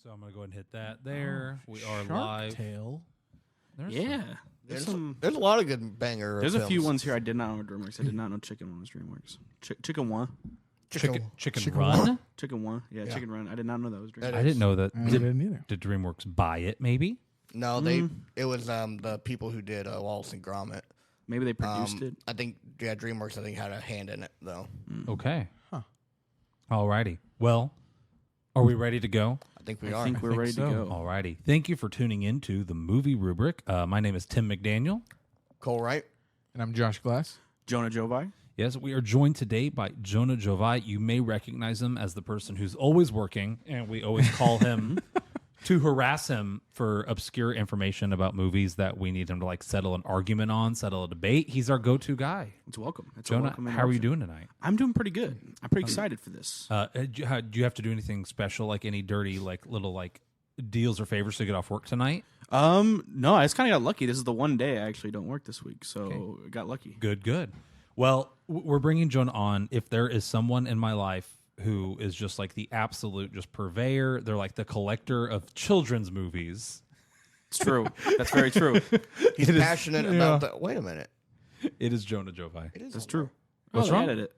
So I'm going to go ahead and hit that there. We are live. Tale. There's There's a lot of good banger. There's a films. few ones here I did not know Dreamworks. I did not know Chicken One was Dreamworks. Chicken One. Chicken Run? Chicken One. Yeah, Chicken Run. I did not know that was Dreamworks. I didn't know that. I didn't either. Did DreamWorks buy it, maybe? No, it was the people who did Wallace and Gromit. Maybe they produced it. I think DreamWorks had a hand in it though. Okay. Huh. Alrighty. Well, are we ready to go? I think we are. I think we're ready to go. Alrighty. Thank you for tuning in to the Movie Rubric. My name is Tim McDaniel. Cole Wright. And I'm Josh Glass. Jonah Jovi. Yes, we are joined today by Jonah Jovi. You may recognize him as the person who's always working, and we always call him to harass him for obscure information about movies that we need him to settle an argument on, settle a debate. He's our go-to guy. It's welcome. It's Jonah, welcome how are you doing tonight? I'm doing pretty good. I'm pretty excited for this. Do you have to do anything special, like any dirty, little deals or favors to get off work tonight? No, I just kind of got lucky. This is the one day I actually don't work this week, so I got lucky. Good. Well, we're bringing Jonah on. If there is someone in my life who is just the absolute just purveyor, they're like the collector of children's movies. It's true. That's very true. He's passionate about the. Wait a minute. It is Jonah Jovi. It is. That's true. What's they wrong? added it.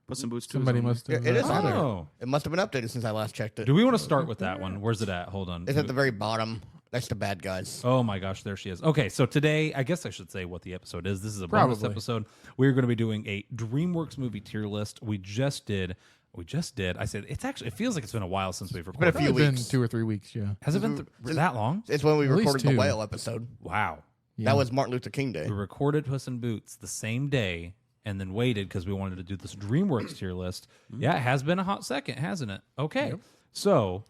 Puss in Boots 2. Somebody must have. It is on there. Oh. It must have been updated since I last checked it. Do we want to start with that one? Where's it at? Hold on. It's at the very bottom. That's the bad guys. Oh my gosh, there she is. Okay, so today, I guess I should say what the episode is. This is a bonus episode. We're going to be doing a DreamWorks movie tier list. We just did. I said it feels like it's been a while since we've recorded. Been a few It's been weeks. 2 or 3 weeks, yeah. Has it been that long? It's when we At least recorded the 2. whale episode. Wow. Yeah. That was Martin Luther King Day. We recorded Puss in Boots the same day and then waited because we wanted to do this DreamWorks tier list. Yeah, it has been a hot second, hasn't it? Okay. Yep. So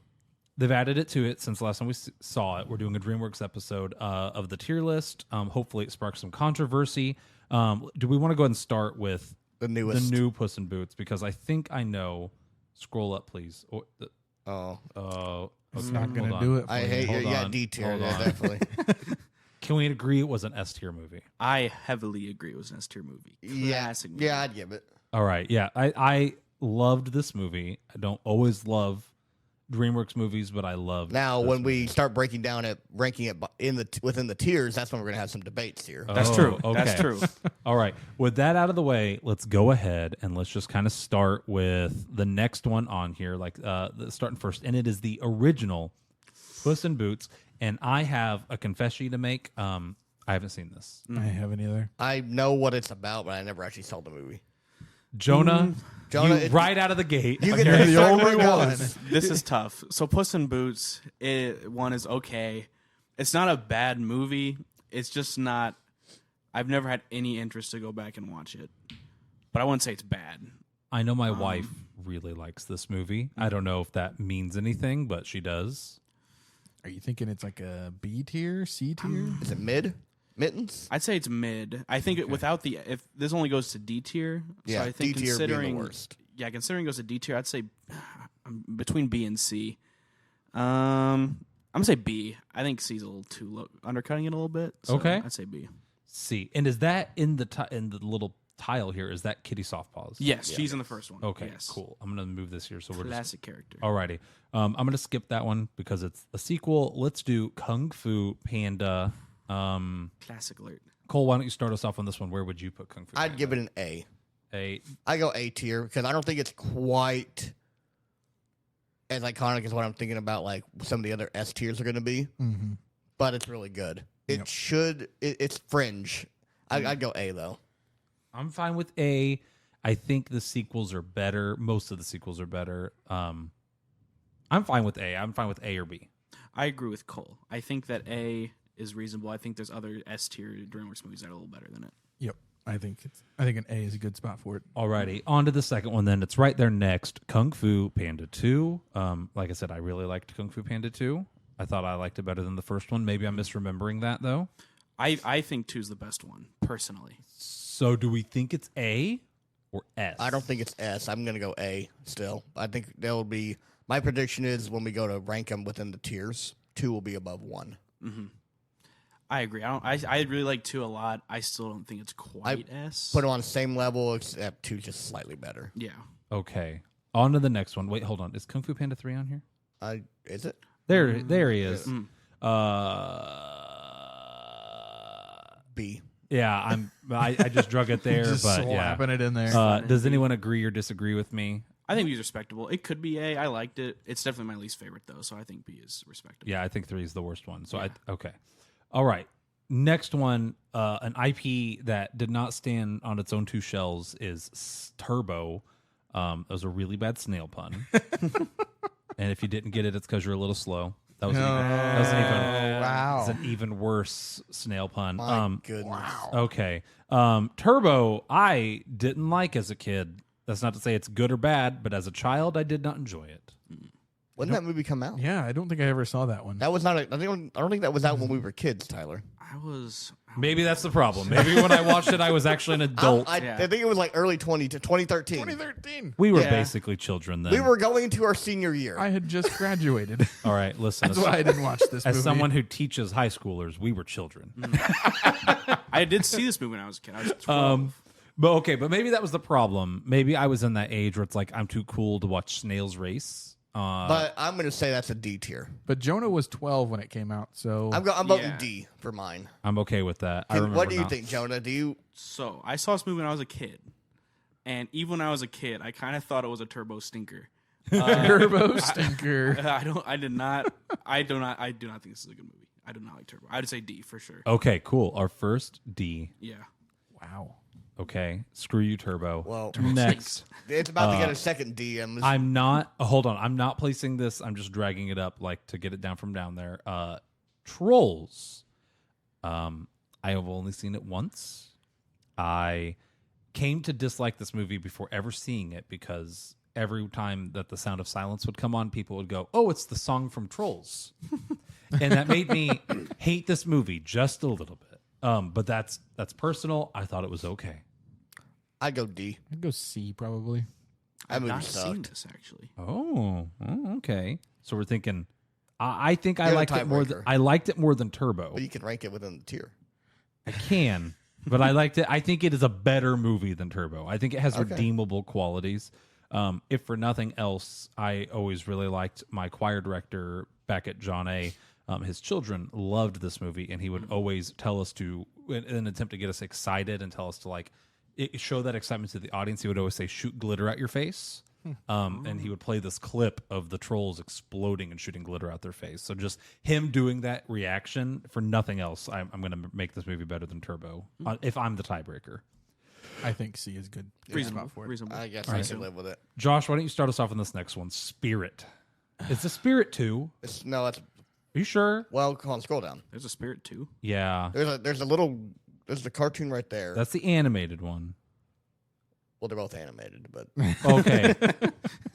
they've added it to it since the last time we saw it. We're doing a DreamWorks episode of the tier list. Hopefully it sparks some controversy. Do we want to go ahead and start with The newest. the new Puss in Boots? Because I think I know. Scroll up, please. It's not going to do it for I you. hate you. Hold Yeah, on. D tier. Hold Yeah, on. definitely. Can we agree it was an S tier movie? I heavily agree it was an S-tier movie. Classic movie. Yeah, I'd give it. All right. Yeah, I loved this movie. I don't always love DreamWorks movies, but I love. Now, when we start breaking down it, ranking it within the tiers, that's when we're gonna have some debates here. That's true. Okay. That's true. All right. With that out of the way, let's go ahead and let's just kind of start with the next one on here, starting first, and it is the original Puss in Boots. And I have a confession to make. I haven't seen this. I haven't either. I know what it's about, but I never actually saw the movie. Jonah, Jonah, right out of the gate. You get You're the start only right one. going. This is tough. So Puss in Boots, one is okay. It's not a bad movie. It's just not. I've never had any interest to go back and watch it. But I wouldn't say it's bad. I know my wife really likes this movie. I don't know if that means anything, but she does. Are you thinking it's like a B tier, C tier? Is it mittens? I'd say it's mid. I think without if this only goes to D tier. Yeah, so I think D tier being the considering worst. Yeah, considering it goes to D tier, I'd say I'm between B and C. I'm gonna say B. I think C's a little too low, undercutting it a little bit. So Okay. I'd say B. See, and is that in the little tile here? Is that Kitty Softpaws? Yes, she's in the first one. Okay, yes. cool. I'm gonna move this here, so we're just Classic character. alrighty. I'm gonna skip that one because it's a sequel. Let's do Kung Fu Panda. Classic alert. Cole, why don't you start us off on this one? Where would you put Kung Fu Panda? I'd give it an A. A. I go A tier because I don't think it's quite as iconic as what I'm thinking about. Like some of the other S tiers are going to be, Mm-hmm. but it's really good. It Yep. should. It's fringe. I'd go A though. I'm fine with A. I think the sequels are better. Most of the sequels are better. I'm fine with A. I'm fine with A or B. I agree with Cole. I think that A is reasonable. I think there's other S tier DreamWorks movies that are a little better than it. Yep. I think an A is a good spot for it. Alrighty, on to the second one then. It's right there next. Kung Fu Panda 2. Like I said, I really liked Kung Fu Panda 2. I thought I liked it better than the first one. Maybe I'm misremembering that, though. I think 2's the best one, personally. So do we think it's A or S? I don't think it's S. I'm going to go A still. I think there will be. My prediction is when we go to rank them within the tiers, 2 will be above 1. Mm-hmm. I agree. I really like 2 a lot. I still don't think it's quite S. Put them on the same level, except 2 just slightly better. Yeah. Okay. On to the next one. Wait, hold on. Is Kung Fu Panda 3 on here? Is it? There he is. B. Yeah, I just drug it there, Just but yeah. slapping it in there. Does anyone agree or disagree with me? I think B is respectable. It could be A. I liked it. It's definitely my least favorite though, so I think B is respectable. Yeah, I think 3 is the worst one. So okay. All right. Next one, an IP that did not stand on its own two shells is Turbo. That was a really bad snail pun. And if you didn't get it, it's because you're a little slow. That was an even worse snail pun. My goodness. Okay. Turbo, I didn't like as a kid. That's not to say it's good or bad, but as a child, I did not enjoy it. When did that movie come out? Yeah, I don't think I ever saw that one. That was not. I don't think that was out when we were kids, Tyler. Maybe that's the problem. Maybe when I watched it, I was actually an adult. I think it was like early 2013. 2013. We were Yeah. basically children then. We were going to our senior year. I had just graduated. All right, listen. That's why I didn't watch this movie. As someone who teaches high schoolers, we were children. I did see this movie when I was a kid. I was 12. But maybe that was the problem. Maybe I was in that age where it's like I'm too cool to watch snails race. But I'm going to say that's a D tier. But Jonah was 12 when it came out, so I'm voting Yeah. D for mine. I'm okay with that. I remember What do you now. think, Jonah? Do you? So I saw this movie when I was a kid, and even when I was a kid, I kind of thought it was a turbo stinker. Turbo Stinker. I do not think this is a good movie. I do not like Turbo. I would say D for sure. Okay, cool. Our first D. Yeah. Wow. Okay, screw you, Turbo. Well, Next. it's about to get a second D. I'm not. Hold on. I'm not placing this. I'm just dragging it up, like to get it down from down there. Trolls. I have only seen it once. I came to dislike this movie before ever seeing it because every time that the Sound of Silence would come on, people would go, "Oh, it's the song from Trolls," and that made me hate this movie just a little bit. But that's personal. I thought it was okay. I'd go D. I'd go C probably. I've movie not seen sucked. this actually. Oh, okay. So we're thinking. I think I You're the liked it more. tiebreaker. I liked it more than Turbo. But you can rank it within the tier. I can, but I liked it. I think it is a better movie than Turbo. I think it has redeemable qualities. If for nothing else, I always really liked my choir director back at John A. His children loved this movie, and he would always tell us to, in an attempt to get us excited and tell us to show that excitement to the audience. He would always say, "Shoot glitter at your face." And he would play this clip of the trolls exploding and shooting glitter out their face. So just him doing that reaction, for nothing else, I'm going to make this movie better than Turbo if I'm the tiebreaker. I think C is good. Reasonable. For it. Reasonable. I guess I can live with it. Josh, why don't you start us off on this next one? Spirit. Is the Spirit 2? No, that's Are you sure? well. Come on, scroll down. There's a Spirit too. Yeah. There's the cartoon right there. That's the animated one. Well, they're both animated, but Okay.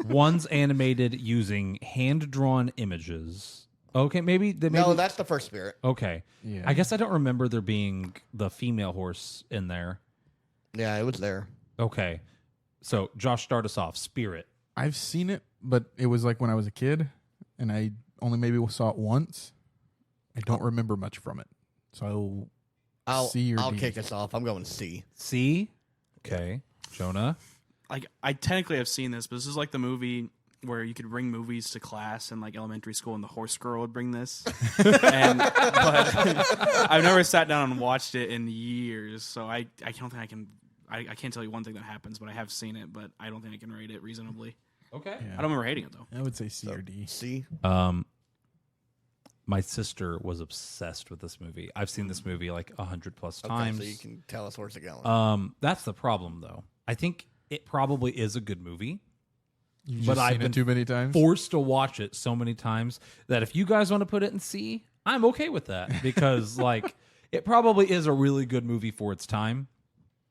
One's animated using hand-drawn images. Okay, maybe no, that's the first Spirit. okay. Yeah. I guess I don't remember there being the female horse in there. Yeah, it was there. Okay. So, Josh, start us off. Spirit. I've seen it, but it was like when I was a kid, and I only maybe saw it once. I don't remember much from it. So C or I'll D. kick us off. I'm going C. C. Okay. Jonah. Like I technically have seen this, but this is like the movie where you could bring movies to class in like elementary school, and the horse girl would bring this. But I've never sat down and watched it in years, so I don't think I can. I can't tell you one thing that happens, but I have seen it, but I don't think I can rate it reasonably. Okay. Yeah. I don't remember hating it though. I would say C or D. C. My sister was obsessed with this movie. I've seen this movie like 100+ times. Okay, so you can tell us where's it going. That's the problem, though. I think it probably is a good movie. You've But just I've seen been it too many times. Forced to watch it so many times that if you guys want to put it in C, I'm okay with that because like it probably is a really good movie for its time,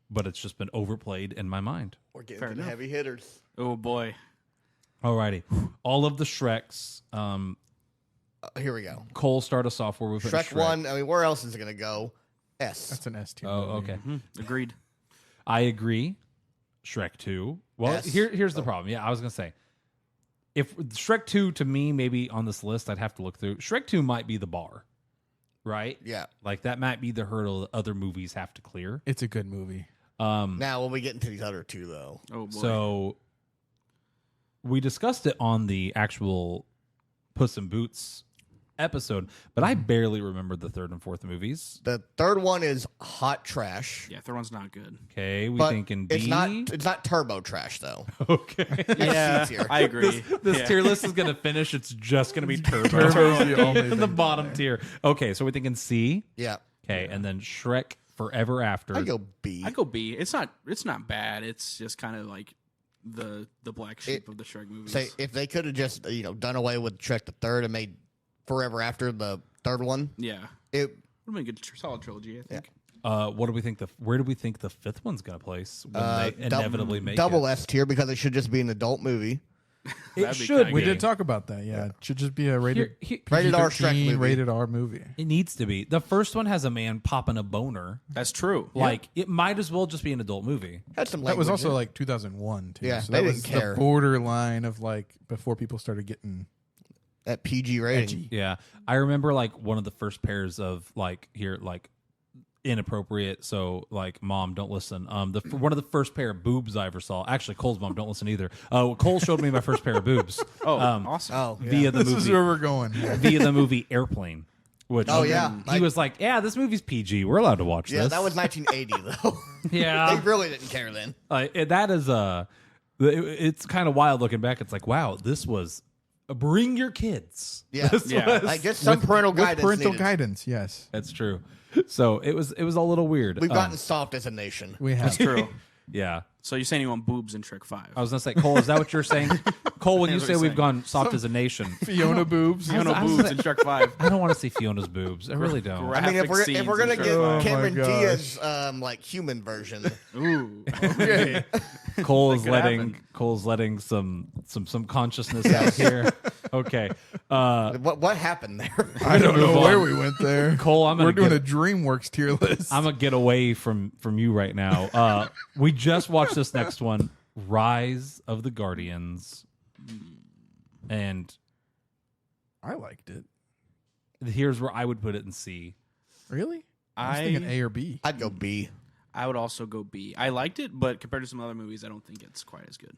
but it's just been overplayed in my mind. We're getting fair to the enough. heavy hitters. Oh boy. Alrighty, all of the Shreks. Here we go. Cole, start us off where we put Shrek 1. I mean, where else is it going to go? S. That's an S tier. Oh, movie. okay. Agreed. I agree. Shrek 2. Well, Yes. here's the problem. Yeah, I was going to say, if Shrek 2 to me, maybe on this list, I'd have to look through. Shrek 2 might be the bar, right? Yeah. Like that might be the hurdle that other movies have to clear. It's a good movie. Now, when we get into these other two, though, Oh boy. So we discussed it on the actual Puss in Boots episode, but I barely remember the third and fourth movies. The third one is hot trash. Yeah, third one's not good. Okay, we But thinking B. it's not turbo trash though. Okay. Yeah, C tier. I agree. This tier list is gonna finish. It's just gonna be Turbo. Turbo's the only in the thing bottom tier. Okay, so we're thinking C. Yeah. Okay, and then Shrek Forever After. I go B. I go B. It's not bad. It's just kind of like the black sheep of the Shrek movies. Say if they could have just done away with Shrek the third and made Forever After the third one. Yeah, It would have been a good solid trilogy. I think. What do we think? Where do we think the fifth one's gonna place when they inevitably make double it? S tier because it should just be an adult movie. It That'd be should. kinda We be. did talk about that. Yeah, it should just be a rated Rated R PG-13 Shrek movie. rated R movie. It needs to be. The first one has a man popping a boner. That's true. Like it might as well just be an adult movie. Had some That was language also in it. like 2001 too. Yeah, so they that didn't was care. the borderline of like before people started getting that PG rating. edgy. Yeah, I remember like one of the first pairs of like inappropriate. So like, mom, don't listen. One of the first pair of boobs I ever saw. Actually, Cole's mom, don't listen either. Cole showed me my first pair of boobs. Oh, awesome. Oh, yeah. via the This is movie where we're going. via the movie Airplane. Which Oh, yeah. he was like, yeah, this movie's PG. We're allowed to watch Yeah, this. that was 1980 though. yeah. They really didn't care then. That is it's kind of wild looking back. It's like, wow, this was bring your kids. Yeah, This was- I guess some parental With guidance. parental needed. guidance, yes, That's true. So it was a little weird. We've gotten soft as a nation. we have. That's true. yeah. So you're saying you want boobs in Shrek 5? I was gonna say, Cole, is that what you're saying? Cole, when you That's say what we've he's gone soft as a nation, Fiona boobs. You know I was boobs in Shrek 5. I don't want to see Fiona's boobs. I really don't. I mean, if we're Graphic if we're gonna scenes get in Shrek 5. Cameron my Diaz like human version, Ooh. Okay. Cole's could letting happen. some consciousness out here. Okay, what happened there? I don't know move where on. we went there. Cole, I'm We're gonna doing a DreamWorks tier list. I'm gonna get away from you right now. We just watched this next one, Rise of the Guardians, and I liked it. here's where I would put it in C. Really? I was thinking A or B. I'd go B. I would also go B. I liked it, but compared to some other movies, I don't think it's quite as good.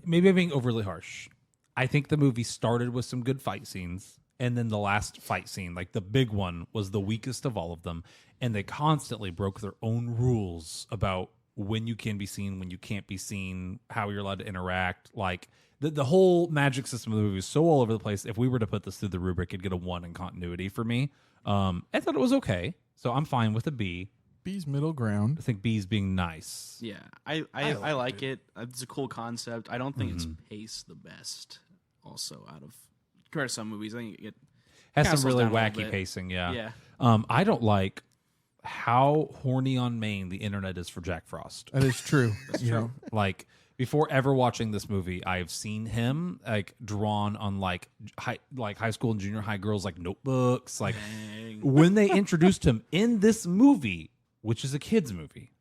Maybe I'm being overly harsh. I think the movie started with some good fight scenes, and then the last fight scene, like the big one, was the weakest of all of them. And they constantly broke their own rules about when you can be seen, when you can't be seen, how you're allowed to interact. Like the whole magic system of the movie is so all over the place. If we were to put this through the rubric, it'd get a 1 in continuity for me. I thought it was okay, so I'm fine with a B. B's middle ground. I think B's being nice. Yeah, I like it. It's a cool concept. I don't think it's paced the best. Also, out of compared to some movies, I think it Has kinda some slows really down a little wacky bit. pacing, yeah. Yeah. I don't like how horny on Maine the internet is for Jack Frost. That is true. You know, Like before ever watching this movie, I've seen him like drawn on like high school and junior high girls like notebooks. Like Dang. when they introduced him in this movie, which is a kids movie,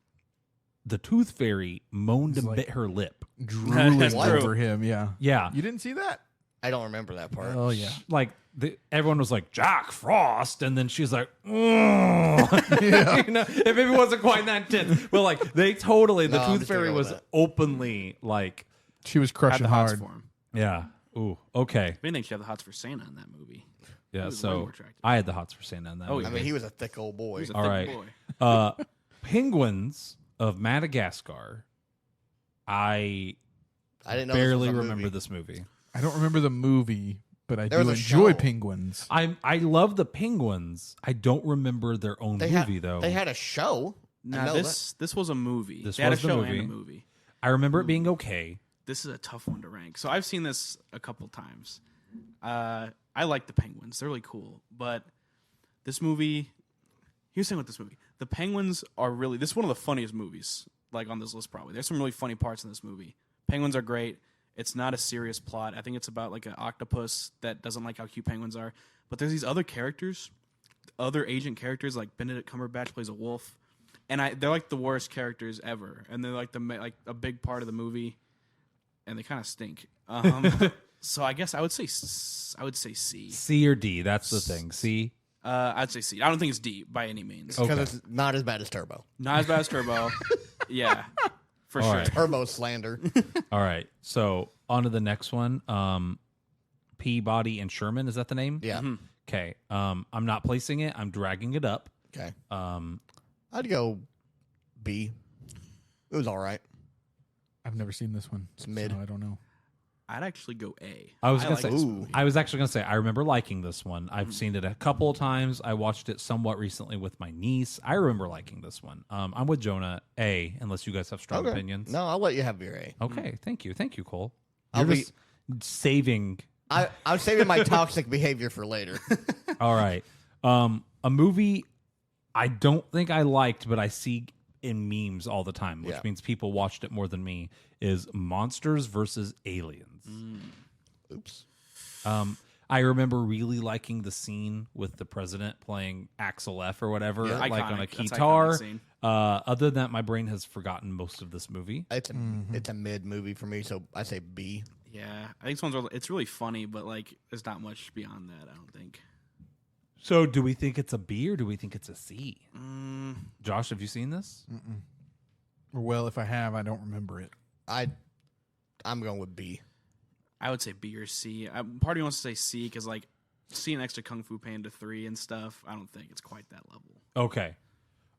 the Tooth Fairy moaned and like- bit her lip. drooling That's true. over him. Yeah. Yeah, You didn't see that? I don't remember that part. Oh yeah. like everyone was like Jack Frost, and then she's like, "Mm." You know, if it wasn't quite that intense, but like they totally, the No, I'm Tooth just gonna Fairy go with was that. openly like, She was Had crushing the hots hard. for him. yeah, ooh, okay, If anything, she had the hots for Santa in that movie. yeah. was way So more attractive. I had the hots for Santa in that. Oh, movie. I mean, he was a thick old boy. He's a All thick right. boy. Penguins of Madagascar. I I didn't know this was barely a remember movie. this movie. I don't remember the movie, but I There do was a enjoy show. penguins. I love the Penguins. I don't remember their own They movie had, though. They had a show. I Nah, know this was a movie. This They had was a the show movie. and a movie. I remember it being okay. This is a tough one to rank. So I've seen this a couple times. I like the Penguins. They're really cool. But this movie, here's the thing with this movie. The Penguins are really, this is one of the funniest movies, like on this list probably. There's some really funny parts in this movie. Penguins are great. It's not a serious plot. I think it's about like an octopus that doesn't like how cute penguins are. But there's these other characters, other agent characters, like Benedict Cumberbatch plays a wolf. And they're like the worst characters ever. And they're like a big part of the movie. And they kind of stink. So I guess I would say C. C or D. That's the thing. C. I'd say C. I don't think it's D by any means. because Okay. it's not as bad as Turbo. Not as bad as Turbo. Yeah, for All sure. right. Turbo slander. All right. So on to the next one. Peabody, and Sherman. Is that the name? Yeah. Okay. I'm not placing it. I'm dragging it up. Okay. I'd go B. It was all right. I've never seen this one. It's mid. So I don't know. I'd actually go A. I was like this ooh. movie. I was actually gonna say I remember liking this one. I've seen it a couple of times. I watched it somewhat recently with my niece. I remember liking this one. I'm with Jonah. A, unless you guys have strong opinions. No, I'll let you have your A. Okay, thank you, Cole. I'll You're be- just saving. I'm saving my toxic behavior for later. All right, a movie I don't think I liked, but I see in memes all the time, which Yeah. means people watched it more than me. Is Monsters versus Aliens. Oops. I remember really liking the scene with the president playing Axel F or whatever, Yeah. like on a Iconic. That's guitar. iconic scene. Other than that, my brain has forgotten most of this movie. It's a mid movie for me, so I say B. Yeah, I think it's really funny, but like there's not much beyond that. I don't think. So, do we think it's a B or do we think it's a C? Mm, Josh, have you seen this? Or well, if I have, I don't remember it. I'm going with B. I would say B or C. Part of me wants to say C because like C next to Kung Fu Panda 3 and stuff. I don't think it's quite that level. Okay.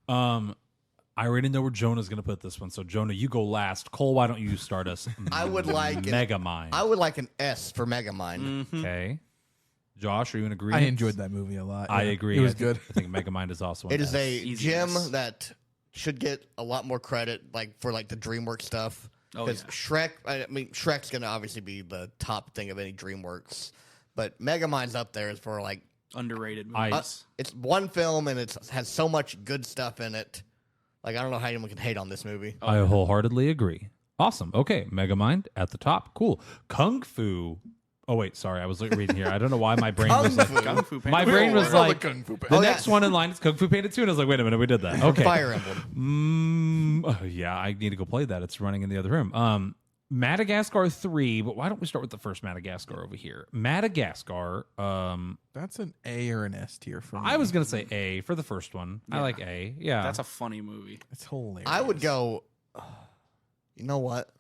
I already know where Jonah's going to put this one. So, Jonah, you go last. Cole, why don't you start us? I would like Megamind. I would like an S for Megamind. Okay. Josh, are you in agreement? I enjoyed that movie a lot. I Yeah. agree. It was I good. think Megamind is also. It is a Easy gem S. that should get a lot more credit, like for like the DreamWorks stuff. Oh, Because yeah. Shrek, I mean, Shrek's gonna obviously be the top thing of any DreamWorks, but Megamind's up there as for like Underrated I- movies. it's one film and it has so much good stuff in it. Like I don't know how anyone can hate on this movie. I wholeheartedly agree. Awesome. Okay, Megamind at the top. Cool. Kung Fu. Oh wait, sorry, I was reading here. I don't know why my brain was like. Kung Fu Panda. My brain was All the like. Kung Fu The Panda. next one in line is Kung Fu Panda 2, and I was like, wait a minute, we did that. Okay. Fire Emblem. Yeah, I need to go play that. It's running in the other room. Madagascar 3, but why don't we start with the first Madagascar over here? Madagascar. That's an A or an S tier for me. I was gonna say A for the first one. I like A. Yeah, That's a funny movie. It's hilarious. I would go. You know what?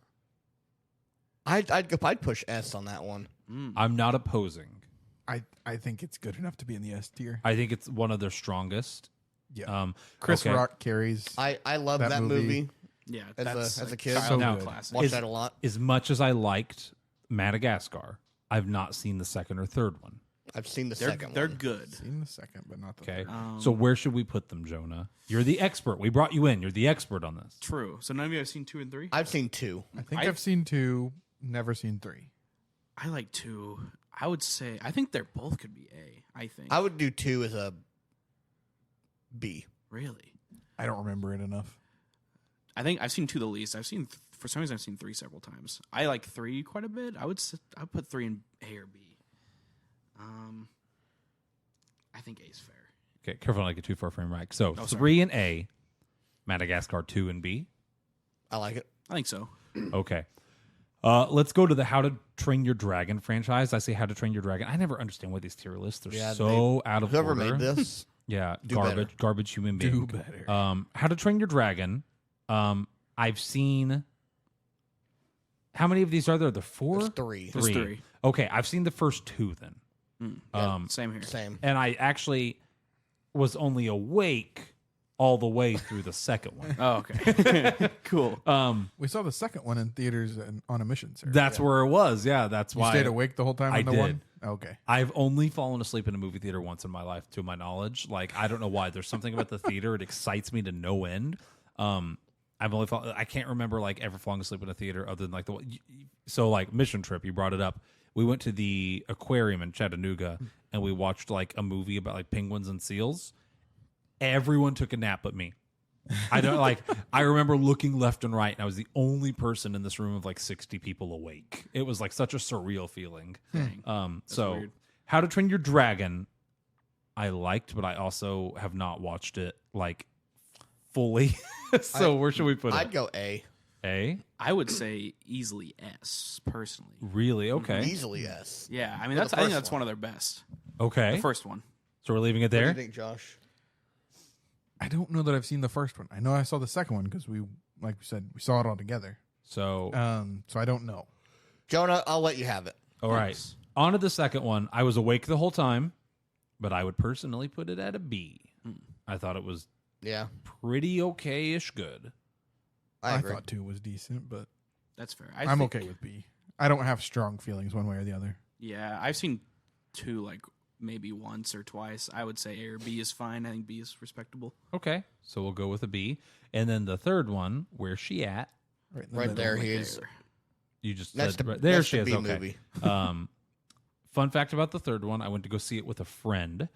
I'd push S on that one. I'm not opposing. I think it's good enough to be in the S tier. I think it's one of their strongest. Yeah. Chris okay. Rock carries. I love That that movie. movie. Yeah, As a kid. childhood So good. classic. Watch Is- that a lot. As much as I liked Madagascar, I've not seen the second or third one. I've seen the They're second they're one. good. Seen the second, but not the Okay. third. So where should we put them, Jonah? You're the expert. We brought you in. You're the expert on this. True. So none of you have seen 2 and 3. I've seen 2. I think I've seen 2, never seen 3. I like 2. I would say I think they're both could be A. I think. I would do 2 as a B. Really. I don't remember it enough. I think I've seen 2 the least. I've seen for some reason I've seen 3 several times. I like 3 quite a bit. I would put 3 in A or B. I think A is fair. Okay, careful not to get too far from Mike. So Oh, 3 and A, Madagascar 2 and B. I like it. I think so. Okay. Let's go to the How to Train Your Dragon franchise. I say How to Train Your Dragon. I never understand why these tier lists. They're Yeah, so out of Whoever order. made this, Yeah, Do garbage, better. garbage human being. Do better. How to Train Your Dragon. I've seen. How many of these are there? There are 4? there's 3. There's 3. Okay, I've seen the first 2 then. Same here. Same. And I actually was only awake all the way through the second one. Oh, okay. Cool. We saw the second one in theaters and on a mission, sir. That's where it was. Yeah, that's You why. stayed awake the whole time I on the did. one? Okay. I've only fallen asleep in a movie theater once in my life, to my knowledge. Like, I don't know why. There's something about the theater; it excites me to no end. I've only I can't remember like ever falling asleep in a theater other than like so like Mission Trip. You brought it up. We went to the aquarium in Chattanooga and we watched like a movie about like penguins and seals. Everyone took a nap but me. I don't like. I remember looking left and right, and I was the only person in this room of like 60 people awake. It was like such a surreal feeling. So, weird. How to Train Your Dragon, I liked, but I also have not watched it like fully. So where should we put I'd it? go A. A? I would say easily S personally. Really? Okay. Easily S. Yeah, I mean For that's the I think first that's one. one of their best. Okay. The first one. So we're leaving it What do there. you think, Josh? I don't know that I've seen the first one. I know I saw the second one because we, like we said, we saw it all together. So So I don't know. Jonah, I'll let you have it. all right. Thanks. On to the second one. I was awake the whole time, but I would personally put it at a B. I thought it was pretty okay-ish good. I thought 2 was decent, but That's fair. I'm okay with B. I don't have strong feelings one way or the other. Yeah, I've seen 2 like maybe once or twice. I would say A or B is fine. I think B is respectable. Okay, so we'll go with a B. And then the third one, where's she at? Right there, he is. You just That's said the right there. that's She the is B okay. movie. Fun fact about the third one: I went to go see it with a friend,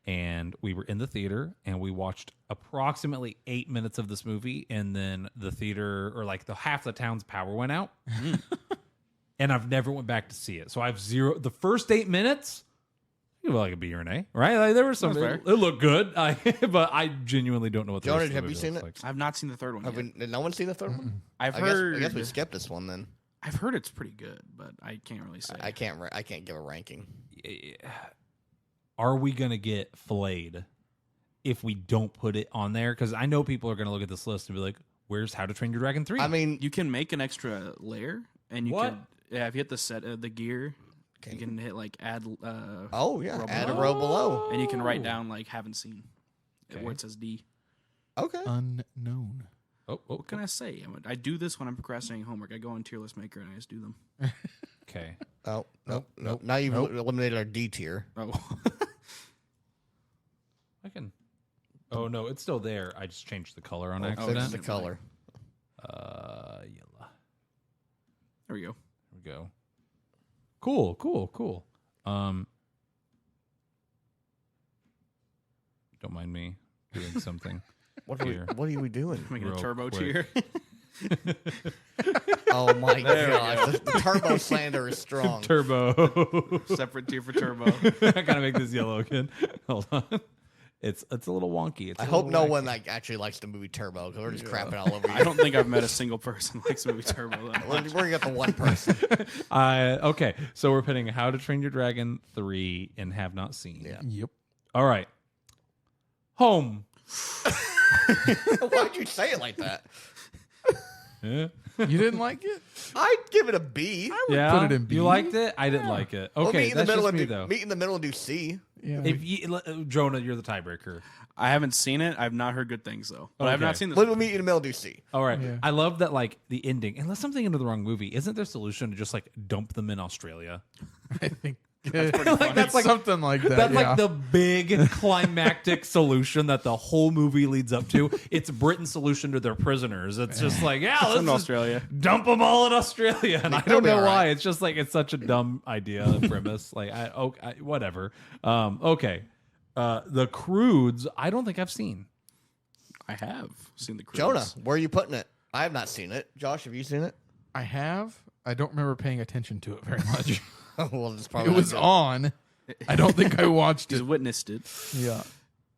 and we were in the theater, and we watched approximately 8 minutes of this movie, and then the theater, or like half the town's power went out, and I've never went back to see it. So I've zero. The first 8 minutes, you like a B or an A, right? Like, there were some. It looked good, but I genuinely don't know what the Jonah, rest of the have movie you seen looks it? like. I've not seen the third one. Did no one see the third one? I've I heard. guess we skipped this one then. I've heard it's pretty good, but I can't really say. I can't give a ranking. Are we gonna get filleted if we don't put it on there? Because I know people are gonna look at this list and be like, "Where's How to Train Your Dragon 3?" I mean, You can make an extra layer, and you can. Yeah, if you hit the set, the gear, you can hit like add. add a below. row below. And you can write down like haven't seen, where it says D. Okay. Unknown. What can I say? I do this when I'm procrastinating homework. I go on Tier List Maker and I just do them. Okay. Oh, nope. Now you've eliminated our D tier. Oh, I can. Oh no, it's still there. I just changed the color on Fix accident. the color. Yellow. there we go. There we go. Cool. Don't mind me doing something. What are we doing? Making a Real turbo quick. tier. Oh my gosh. The turbo slander is strong. Turbo. Separate tier for turbo. I gotta make this yellow again. Hold on. It's a little wonky. I hope no one actually likes the movie Turbo because we're just crapping all over you. I don't think I've met a single person who likes movie Turbo. We're gonna get the one person. Okay, so we're putting How to Train Your Dragon 3 and have not seen. Yeah. Yep. All right. Home. Why'd you say it like that? Yeah. You didn't like it? I'd give it a B. Yeah. put it in B. You liked it? I didn't like it. Well, Okay, meet in the that's middle just and me do, though. meet in the middle and do C. Yeah. If you, Jonah, you're the tiebreaker. I haven't seen it. I've not heard good things though. But I've Okay. not seen this. We'll meet in the middle and do C. All right. Yeah. I love that, like, the ending. Unless something into the wrong movie, isn't there a solution to just, like, dump them in Australia? I think That's like something like that. That's yeah. like the big climactic solution that the whole movie leads up to. It's Britain's solution to their prisoners. It's just like, yeah, let's in just Australia. dump them all in Australia. And I they'll don't be know all why. right. It's just like, it's such a dumb idea and premise. Like, whatever. Okay. The Croods, I don't think I've seen. I have seen the Croods. Jonah, where are you putting it? I have not seen it. Josh, have you seen it? I have. I don't remember paying attention to it very much. Well, it's probably It was not good. on. I don't think I watched He's it. witnessed it. Yeah.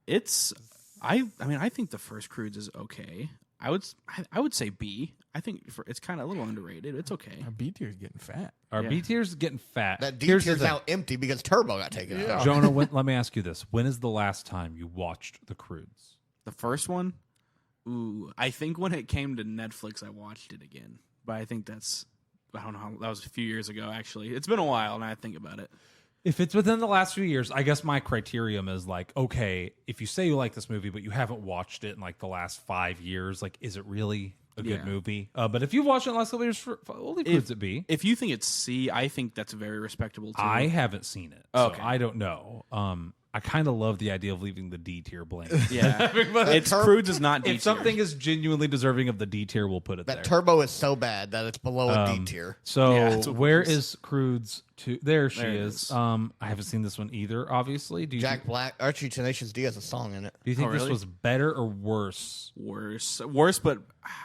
It's. I mean, I think the first Croods is okay. I would say B. I think it's kind of a little underrated. It's okay. Our B tier is getting fat. Our Yeah. B tier's getting fat. That D Here's the tier's thing. now empty because Turbo got taken out. Jonah, let me ask you this. When is the last time you watched The Croods? The first one, ooh, I think when it came to Netflix, I watched it again. But I think I don't know, that was a few years ago, actually. It's been a while, now I think about it. If it's within the last few years, I guess my criterion is like, okay, if you say you like this movie, but you haven't watched it in like the last 5 years, like, is it really a good Yeah. movie? But if you've watched it in the last couple years, we'll leave Croods at B. If you think it's C, I think that's very respectable, too. I haven't seen it, so Okay. I don't know. I kind of love the idea of leaving the D tier blank. Yeah. It's Croods is not D If something is genuinely deserving of the D tier, we'll put it That there. Turbo is so bad that it's below a D tier. So Yeah, that's what where it is. is Croods? There she There it is. is. I haven't seen this one either. Obviously, do you Jack Black, Archie Tenacious D has a song in it. do you think Oh, this really? was better or worse? worse, but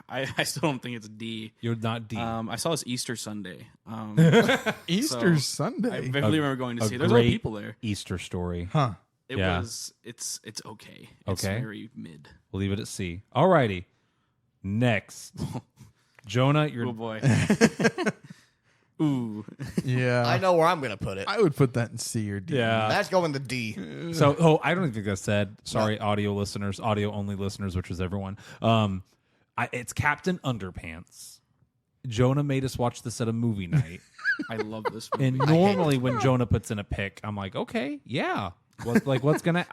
I still don't think it's D. You're not D. I saw this Easter Sunday. Easter I Sunday. vividly remember going to A see it. There's other great people there. Easter story. Huh. It Yeah. was. It's okay. It's Okay. very mid. We'll leave it at C. Alrighty. Next, Jonah, you're Oh boy. Ooh. Yeah. I know where I'm going to put it. I would put that in C or D. yeah. That's going to D. So, I don't even think that's said. Sorry, audio listeners, audio only listeners, which is everyone. It's Captain Underpants. Jonah made us watch this at a movie night. I love this movie. And normally when Jonah puts in a pick, I'm like, okay, yeah. What's gonna?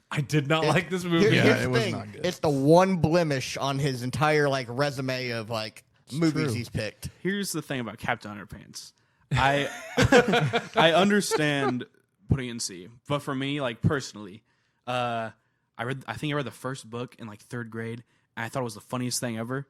I did not like this movie. Yeah, Here's it the was thing. not good. It's the one blemish on his entire like resume of like movies true. he's picked. Here's the thing about Captain Underpants. I understand putting in C, but for me, like personally, I think I read the first book in like 3rd grade, and I thought it was the funniest thing ever.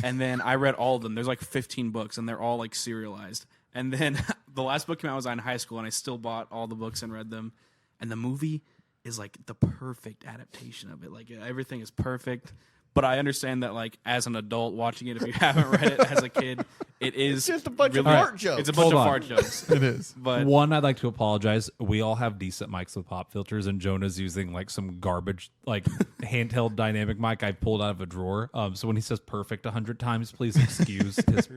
And then I read all of them. There's like 15 books, and they're all like serialized. And then the last book came out, I was in high school, and I still bought all the books and read them. And the movie is like the perfect adaptation of it. Like everything is perfect. But I understand that, like, as an adult watching it, if you haven't read it as a kid, it is just a bunch of really- fart jokes. It's a bunch Hold of on. fart jokes. It is. But One, I'd like to apologize. We all have decent mics with pop filters, and Jonah's using like some garbage, like handheld dynamic mic I pulled out of a drawer. So when he says perfect 100 times, please excuse his.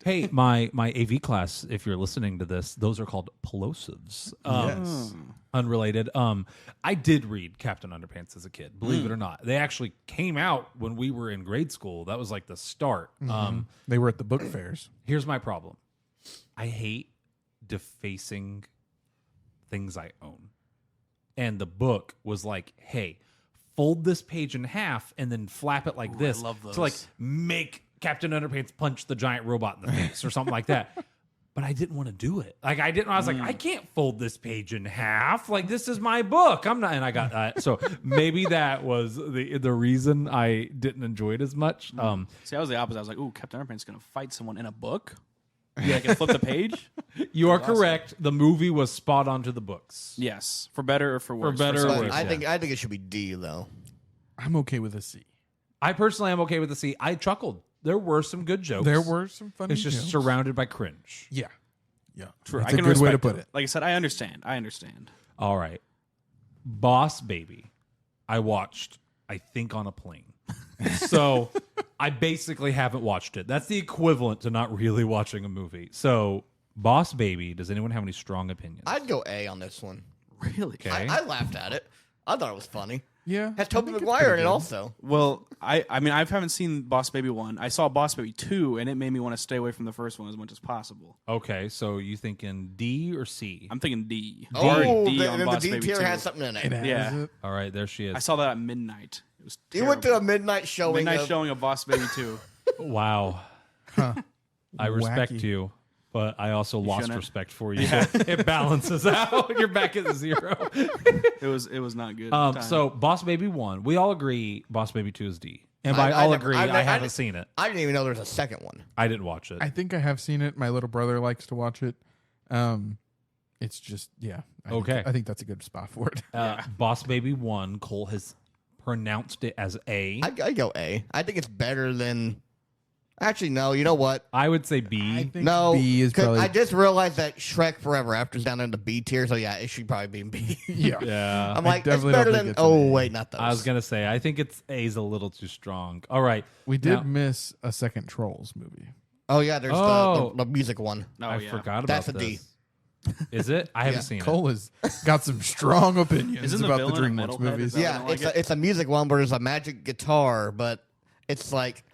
Hey, my AV class, if you're listening to this, those are called plosives. Yes. Unrelated. I did read Captain Underpants as a kid, believe it or not. They actually came out when we were in grade school. That was like the start. They were at the book fairs. Here's my problem. I hate defacing things I own. And the book was like, hey, fold this page in half and then flap it like this love to like those. make Captain Underpants punch the giant robot in the face or something like that. But I didn't want to do it. Like I was like, I can't fold this page in half. Like this is my book. I'm not, and I got so maybe that was the reason I didn't enjoy it as much. see, I was the opposite. I was like, ooh, Captain Underpants is going to fight someone in a book? Yeah, I can flip the page? You are correct. The movie was spot on to the books. Yes. For better or for worse. better or some worse. people. I think it should be D though. I'm okay with a C. I personally am okay with the C. I chuckled. There were some good jokes. There were some funny It's just jokes. surrounded by cringe. Yeah. Yeah. True. That's I a can good way to respect put it. Like I said, I understand. I understand. All right. Boss Baby. I watched, I think, on a plane. So I basically haven't watched it. That's the equivalent to not really watching a movie. So, Boss Baby, does anyone have any strong opinions? I'd go A on this one. Really? Okay. I laughed at it. I thought it was funny. Yeah. Has I Tobey think it's Maguire in pretty it good. also. Well, I mean, I haven't seen Boss Baby 1. I saw Boss Baby 2, and it made me want to stay away from the first one as much as possible. Okay, so you thinking D or C? I'm thinking D. Oh, Already D on the Boss D Baby tier 2. has something in It it. has Yeah. it. All right, there she I is. saw that at midnight. It was You terrible. went to a midnight showing. midnight of, showing of Boss Baby 2. Wow. I respect Wacky. you, but I also lost shouldn't. respect for you. So it balances out. You're back at 0. It was not good. So Boss Baby 1, we all agree Boss Baby 2 is D. And by I all never- agree, I- I, I- haven't seen it. I didn't even know there was a second one. I didn't watch it. I think I have seen it. My little brother likes to watch it. It's just, yeah. Okay. I think that's a good spot for it. Boss Baby 1, Cole has pronounced it as A. I go A. I think it's better than. Actually, no. You know what? I would say B. I think No, B is 'cause probably. I just realized that Shrek Forever After is down in the B tier, so yeah, it should probably be in B. yeah. Yeah. I'm like, it's definitely better don't think than. it's an Oh A. wait, not those. I was going to say, I think it's A's a little too strong. All right. We did Now- miss a second Trolls movie. Oh yeah, there's Oh. the music one. Oh, I yeah. forgot about That's a this. D. Is it? I haven't Yeah. seen it. Cole has got some strong opinions Isn't the about the villain a DreamWorks metalhead? movies. Is that- I Yeah, don't like it's a music one where there's a magic guitar, but it's like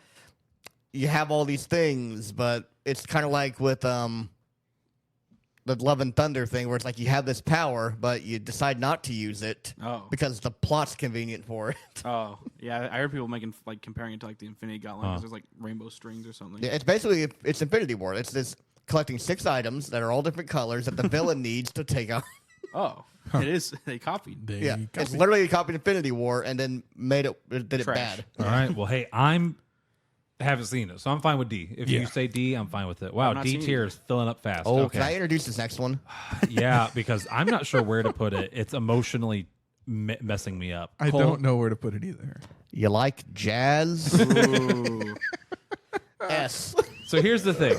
you have all these things, but it's kind of like with the Love and Thunder thing, where it's like you have this power, but you decide not to use it Oh. because the plot's convenient for it. Oh, yeah. I heard people comparing it to like the Infinity Gauntlet because there's like rainbow strings or something. Yeah, it's basically it's Infinity War. It's this collecting 6 items that are all different colors that the villain needs to take out. Oh, it is. They copied. They Yeah, got it's me. literally copied Infinity War and then did it Trash. bad. All right. Well, hey, haven't seen it, so I'm fine with D. If Yeah. you say D, I'm fine with it. Wow, I've not D seen tier it. is filling up fast. Oh, okay. can I introduce this next one? Yeah, because I'm not sure where to put it. It's emotionally messing me up. I Cole, don't know where to put it either. You like jazz? Ooh. S. So here's the thing: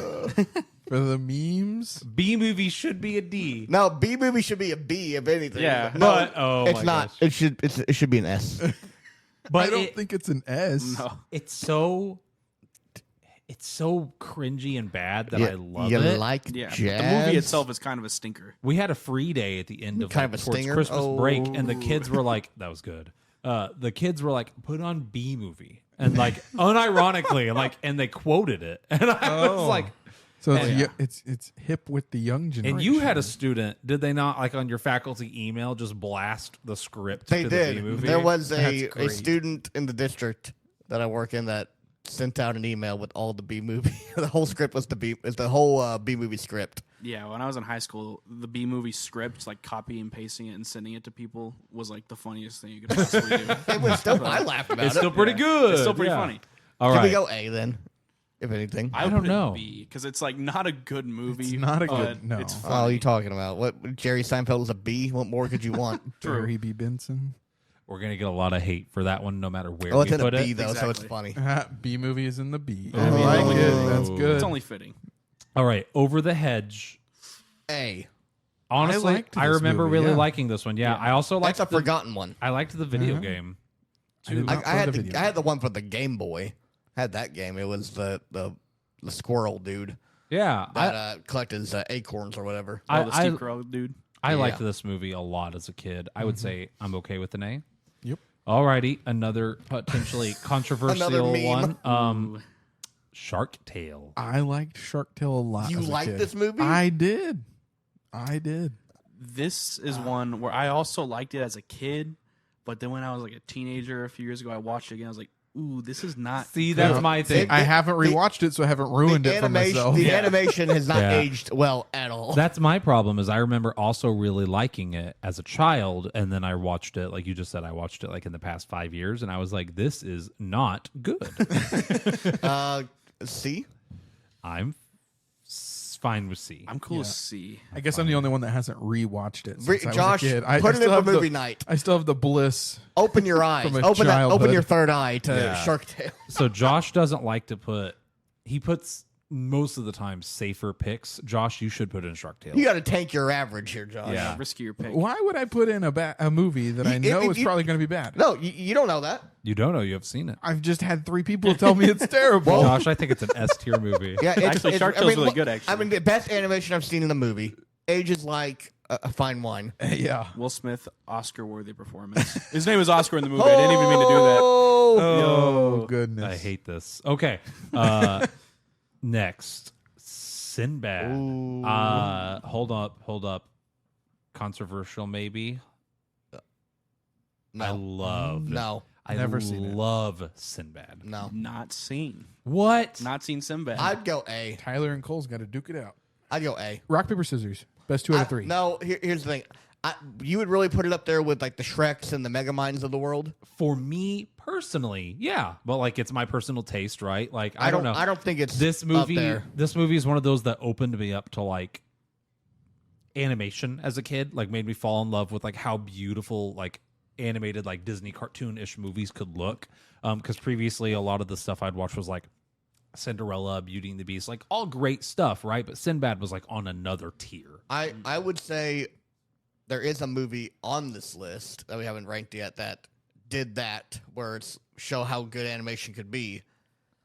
For the memes, B movie should be a D. No, B movie should be a B if anything. Yeah. no, But- oh it's my not. gosh. It should be an S. But I don't think it's an S. No. it's so cringy and bad that I love you it. like Yeah. but jazz? The movie itself is kind of a stinker. We had a free day at the end of Kind like, of a towards stinger? Christmas break, and the Oh. kids were like, "That was good." The kids were like, "Put on B movie," and like unironically, like, and they quoted it, and I was like, So And- it's hip with the young generation. and you had a student, did they not, like on your faculty email, just blast the script They to did. the B-movie? There was That's a great. student in the district that I work in that sent out an email with all the B movie. The whole script was the whole B movie script. Yeah, when I was in high school, the B movie script, like copy and pasting it and sending it to people, was like the funniest thing you could possibly do. It was still. I laughed about It's it. still pretty good. It's still pretty Yeah. funny. All Can right. we go A then? If anything. I don't would put it know. B because it's like not a good movie. It's not a but good- no. It's Oh, funny. are you talking about? What Jerry Seinfeld was a B? What more could you want? Barry B. Benson. We're gonna get a lot of hate for that one, no matter where Oh, we it's in a put B it. though, so it's Exactly. funny. B movie is in the B. Oh. I like it. That's Oh. good. It's only fitting. All right, Over the Hedge. A. Honestly, liked I this remember movie, really yeah. liking this one. Yeah, I also liked That's a forgotten one. I liked the video Uh-huh. game. I did I, not I play had the the, video I had the one for the Game Boy. I had that game. It was the squirrel dude Yeah, that collected his acorns or whatever. I, The I, Steve Carell dude. I liked Yeah. this movie a lot as a kid. I would say I'm okay with an A. Yep. Alrighty, another potentially controversial Another meme. one. Shark Tale. I liked Shark Tale a lot. You as a liked kid. this movie? I did. I did. This is one where I also liked it as a kid, but then when I was like a teenager a few years ago, I watched it again. I was like, "Ooh, this is not." See, that's Yeah. my thing. I haven't rewatched it, so I haven't ruined it for myself. The animation has not Yeah. aged well at all. That's my problem. Is I remember also really liking it as a child, and then I watched it, like you just said, I watched it like in the past 5 years, and I was like, "This is not good." C. I'm fine with C. I'm cool with C. I guess I'm the only one that hasn't rewatched it since I was Josh, a kid. put it in still for have movie night. I still have the bliss. Open your eyes. From a Open childhood. your third eye to Yeah. Shark Tale. So Josh doesn't like to put. He puts most of the time safer picks. Josh, you should put in Shark Tale. You got to tank your average here, Josh. Yeah. Riskier pick. Why would I put in a movie that I know is probably going to be bad? No, you don't know that. You don't know. You have seen it. I've just had 3 people tell me it's terrible. Josh, I think it's an S tier movie. Yeah, Actually, Shark Tale's really good, actually. I mean, the best animation I've seen in a movie. Ages like a fine wine. Yeah. Will Smith, Oscar-worthy performance. His name is Oscar in the movie. I didn't even mean to do that. Oh, goodness. I hate this. Okay. Next, Sinbad. Ooh. Hold up. Controversial, maybe. No. I love. No. I Never seen it. love Sinbad. No. Not seen. What? Not seen Sinbad. I'd go A. Tyler and Cole's got to duke it out. I'd go A. Rock, paper, scissors. Best 2 out of 3. No, here's the thing. You would really put it up there with like the Shreks and the Megaminds of the world. For me personally, yeah, but like it's my personal taste, right? Like I don't know. I don't think it's This up movie. there. This movie is one of those that opened me up to like animation as a kid. Like made me fall in love with like how beautiful like animated like Disney cartoon-ish movies could look. Because previously a lot of the stuff I'd watched was like Cinderella, Beauty and the Beast, like all great stuff, right? But Sinbad was like on another tier. I would say there is a movie on this list that we haven't ranked yet that did that, where it's show how good animation could be.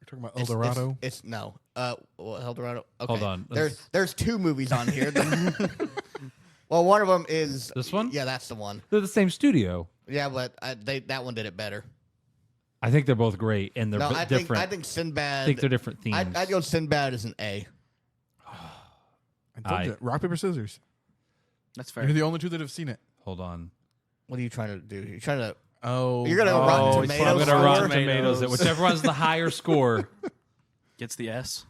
You're talking about It's- El Dorado? It's no. Well, El Dorado. Okay. Hold on. There's 2 movies on here. Well, one of them is This one? Yeah, that's the one. They're the same studio. Yeah, but that one did it better. I think they're both great and they're No, bit I different. think Sinbad. I think they're different themes. I'd go Sinbad as an A. I told you. Rock, paper, scissors. That's fair. You're the only 2 that have seen it. Hold on. What are you trying to do? You're trying to. Oh. You're gonna Rotten he's Tomatoes. I'm gonna Rotten Rotten Tomatoes. Tomatoes it. Whichever one's the higher score. Gets the S.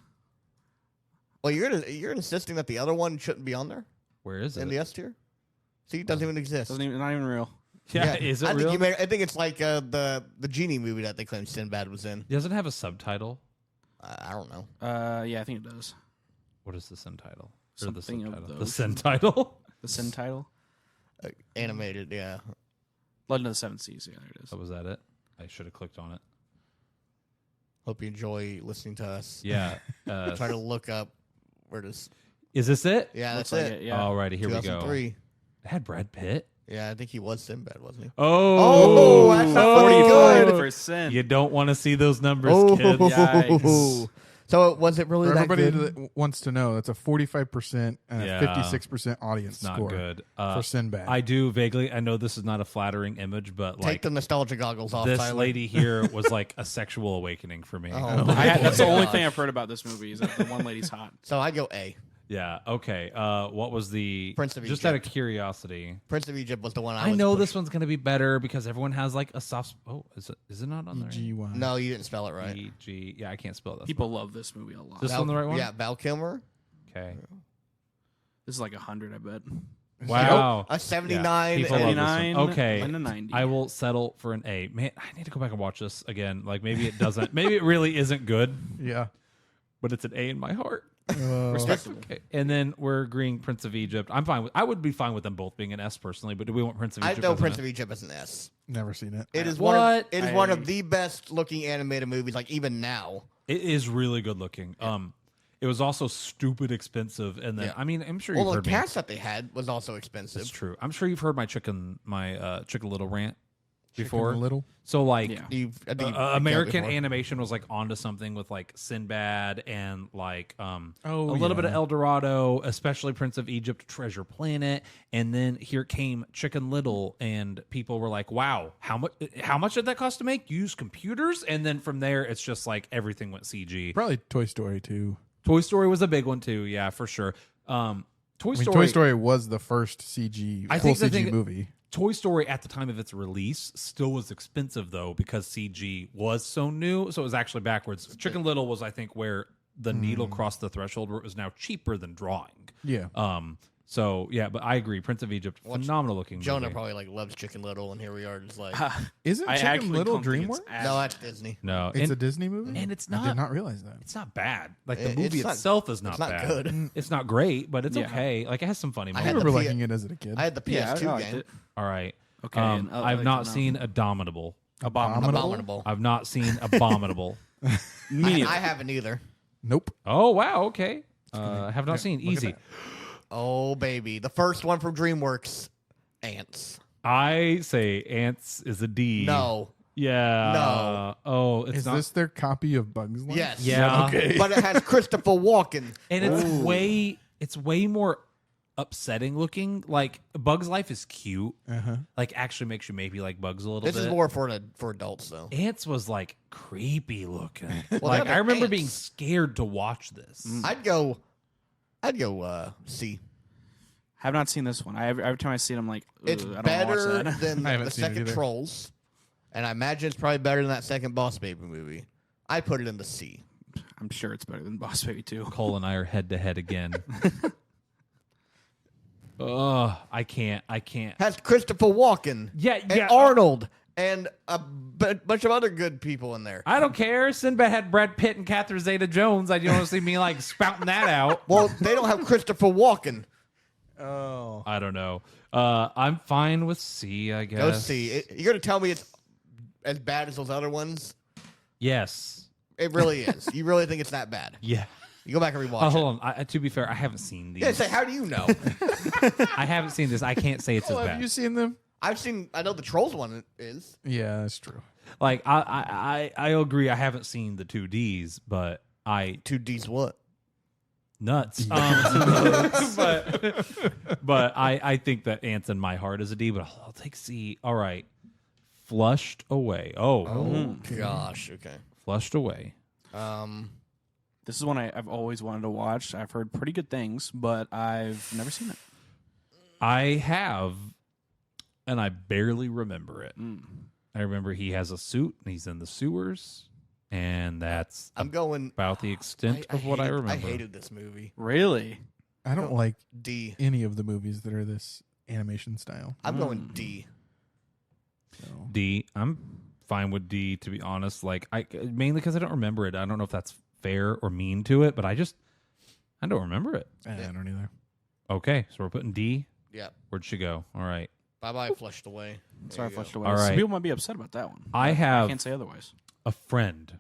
Well, you're insisting that the other one shouldn't be on there Where is it? in the S tier. See, it doesn't even exist. Not even real. yeah, is it I real? think I think it's like the genie movie that they claim Sinbad was in. Does it have a subtitle? I don't know. Yeah, I think it does. What is the subtitle? Something of The those. sin title? The Sin title. Animated, yeah. Legend of the Seven Seas. Yeah, there it is. Oh, was that it? I should have clicked on it. Hope you enjoy listening to us. Yeah. Try to look up where this. Is this it? Yeah, Looks that's like it. Yeah. Alrighty, here we go. 2003. It had Brad Pitt. Yeah, I think he was Sinbad, wasn't he? Oh, Oh, that's not pretty good. For Sin. You don't want to see those numbers, Oh, kids. Yikes. So was it really For that everybody good? that wants to know, that's a 45% and Yeah. a 56% audience It's not score good. for Sinbad. I do vaguely. I know this is not a flattering image, but Take like the nostalgia goggles off, this Tyler. lady here was like a sexual awakening for me. That's the only gosh. thing I've heard about this movie is that the one lady's hot. So I go A. Yeah. Okay. What was the Prince of just Egypt. out of curiosity? Prince of Egypt was the one I was know pushing. this one's gonna be better because everyone has like a soft. Oh, is it not on there? EGY. No, you didn't spell it right. EG. Yeah, I can't spell that. People love this movie a lot. This Val- one the right one? Yeah, Val Kilmer. Okay. This is like 100, I bet. Wow. A 79. People love this one. 89 Okay. and a 90. I will settle for an A. Man, I need to go back and watch this again. Like maybe it doesn't. Maybe it really isn't good, Yeah. but it's an A in my heart. Respectable. Okay. And then we're agreeing Prince of Egypt. I'm fine with. I would be fine with them both being an S personally. But do we want Prince of I Egypt? know as an Prince S? of Egypt as an S. Never seen it. It is What? one. Of, it is one I- of the best looking animated movies, like even now. It is really good looking. It was also stupid expensive. And then Yeah. I mean, I'm sure Well, you've the heard me. cast that they had was also expensive. It's true. I'm sure you've heard my Chicken Little rant before. Chicken Little. So like. Yeah. I think you've done it American before. animation was like onto something with like Sinbad and like a Oh, little bit of yeah. El Dorado, especially Prince of Egypt, Treasure Planet, and then here came Chicken Little, and people were like, "Wow, how much did that cost to make? Use computers?" And then from there, it's just like everything went CG. Probably Toy Story 2. Toy Story was a big one too, yeah, for sure. Toy Story. Toy Story was the first CG, I full think the CG thing- movie. Toy Story at the time of its release still was expensive though because CG was so new, so it was actually backwards. Chicken Little was, I think, where the needle crossed the threshold where it was now cheaper than drawing. Yeah. So yeah, but I agree. Prince of Egypt, phenomenal looking. Jonah movie. probably like loves Chicken Little, and here we are, just like Isn't I Chicken actually Little don't think it's DreamWorks? as no, bad. that's Disney. No, It's and, a Disney movie? and it's I did not. not realize that. It's not bad. Like the It's movie not- itself is not it's not bad. good. It's not great, but it's Yeah. okay. Like it has some funny I I had moments. the remember P- liking it as a kid. I had the Yeah, PS2 I liked game. it. All right. Okay, and I I've like not it now. seen Abominable. Abominable. I've not seen Abominable. Me I haven't either. Nope. Oh wow, okay. I have not seen. look at Easy. that. Oh baby, the first one from DreamWorks, Ants. I say Ants is a D. No. Yeah. No. Oh, it's Is not. this their copy of Bugs Life? Yes. Yeah. Okay. But it has Christopher Walken. And it's way more upsetting looking. Like Bug's Life is cute. Uh-huh. Like actually makes you maybe like Bugs a little This bit. is more for adults though. Ants was like creepy looking. Well, like they're I remember ants. being scared to watch this. I'd go C. have not seen this one. Every time I see it, I'm like, It's I don't better wanna watch that. than I haven't the seen it second either. Trolls, and I imagine it's probably better than that second Boss Baby movie. I put it in the C. I'm sure it's better than Boss Baby 2. Cole and I are head to head again. I can't. Has Christopher Walken. Yeah, and yeah. Arnold and a bunch of other good people in there. I don't care. Sinbad had Brad Pitt and Catherine Zeta-Jones. I don't want to see me like spouting that out. Well, they don't have Christopher Walken. Oh. I don't know. I'm fine with C, I guess. Go C. You're gonna tell me it's as bad as those other ones? Yes. It really is. You really think it's that bad? Yeah. You go back and rewatch Oh, it. hold on. To be fair, I haven't seen these. Yeah, say, how do you know? I haven't seen this. I can't say it's Oh, as have bad. you seen them? I know the Trolls one is. Yeah, that's true. Like I agree. I haven't seen the 2Ds, but I 2D's what? nuts. But I think that Ants in my heart is a D. But I'll take C. All right. Flushed away. Oh, Gosh, okay. flushed away. This is one I've always wanted to watch. I've heard pretty good things, but I've never seen it. I have, and I barely remember it. I remember he has a suit and he's in the sewers, and that's I'm going about the extent of what I remember. I hated this movie. Really? I don't like D. any of the movies that are this animation style. I'm going D. So. D. I'm fine with D, to be honest. Like I mainly because I don't remember it. I don't know if that's fair or mean to it, but I don't remember it. I don't either. Okay, so we're putting D. Yeah. Where'd she go? All right. Bye-bye, Flushed Away. Sorry, I There you flushed go. away. All Some right. people might be upset about that one. I I have can't say otherwise. a friend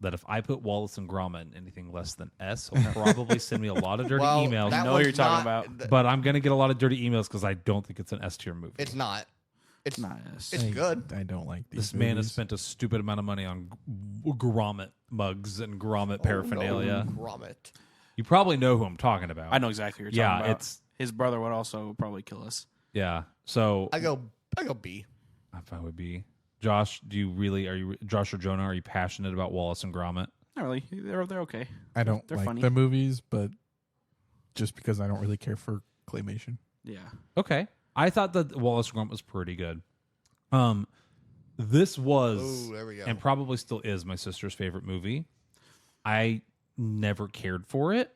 that if I put Wallace and Gromit in anything less than S, he'll probably send me a lot of dirty Well, emails. that know what one's you're talking not- about. th- But I'm gonna get a lot of dirty emails because I don't think it's an S tier movie. It's not. It's nice. It's good. I don't like these This man has movies. spent a stupid amount of money on grommet mugs and grommet paraphernalia. Oh, no, Grommet. You probably know who I'm talking about. I know exactly what you're talking about. It's His brother would also probably kill us. yeah. So I go B. I'm fine with B. Josh, Josh or Jonah? Are you passionate about Wallace and Gromit? Not really. They're okay. I don't They're like funny. the movies, but just because I don't really care for claymation. Yeah. Okay. I thought that Wallace and Gromit was pretty good. This was Ooh, there we go. and probably still is my sister's favorite movie. I never cared for it.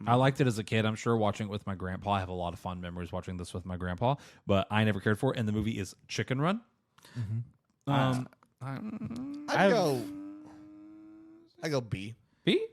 I liked it as a kid. I'm sure watching it with my grandpa. I have a lot of fond memories watching this with my grandpa, but I never cared for it. And the movie is Chicken Run. I go B. B?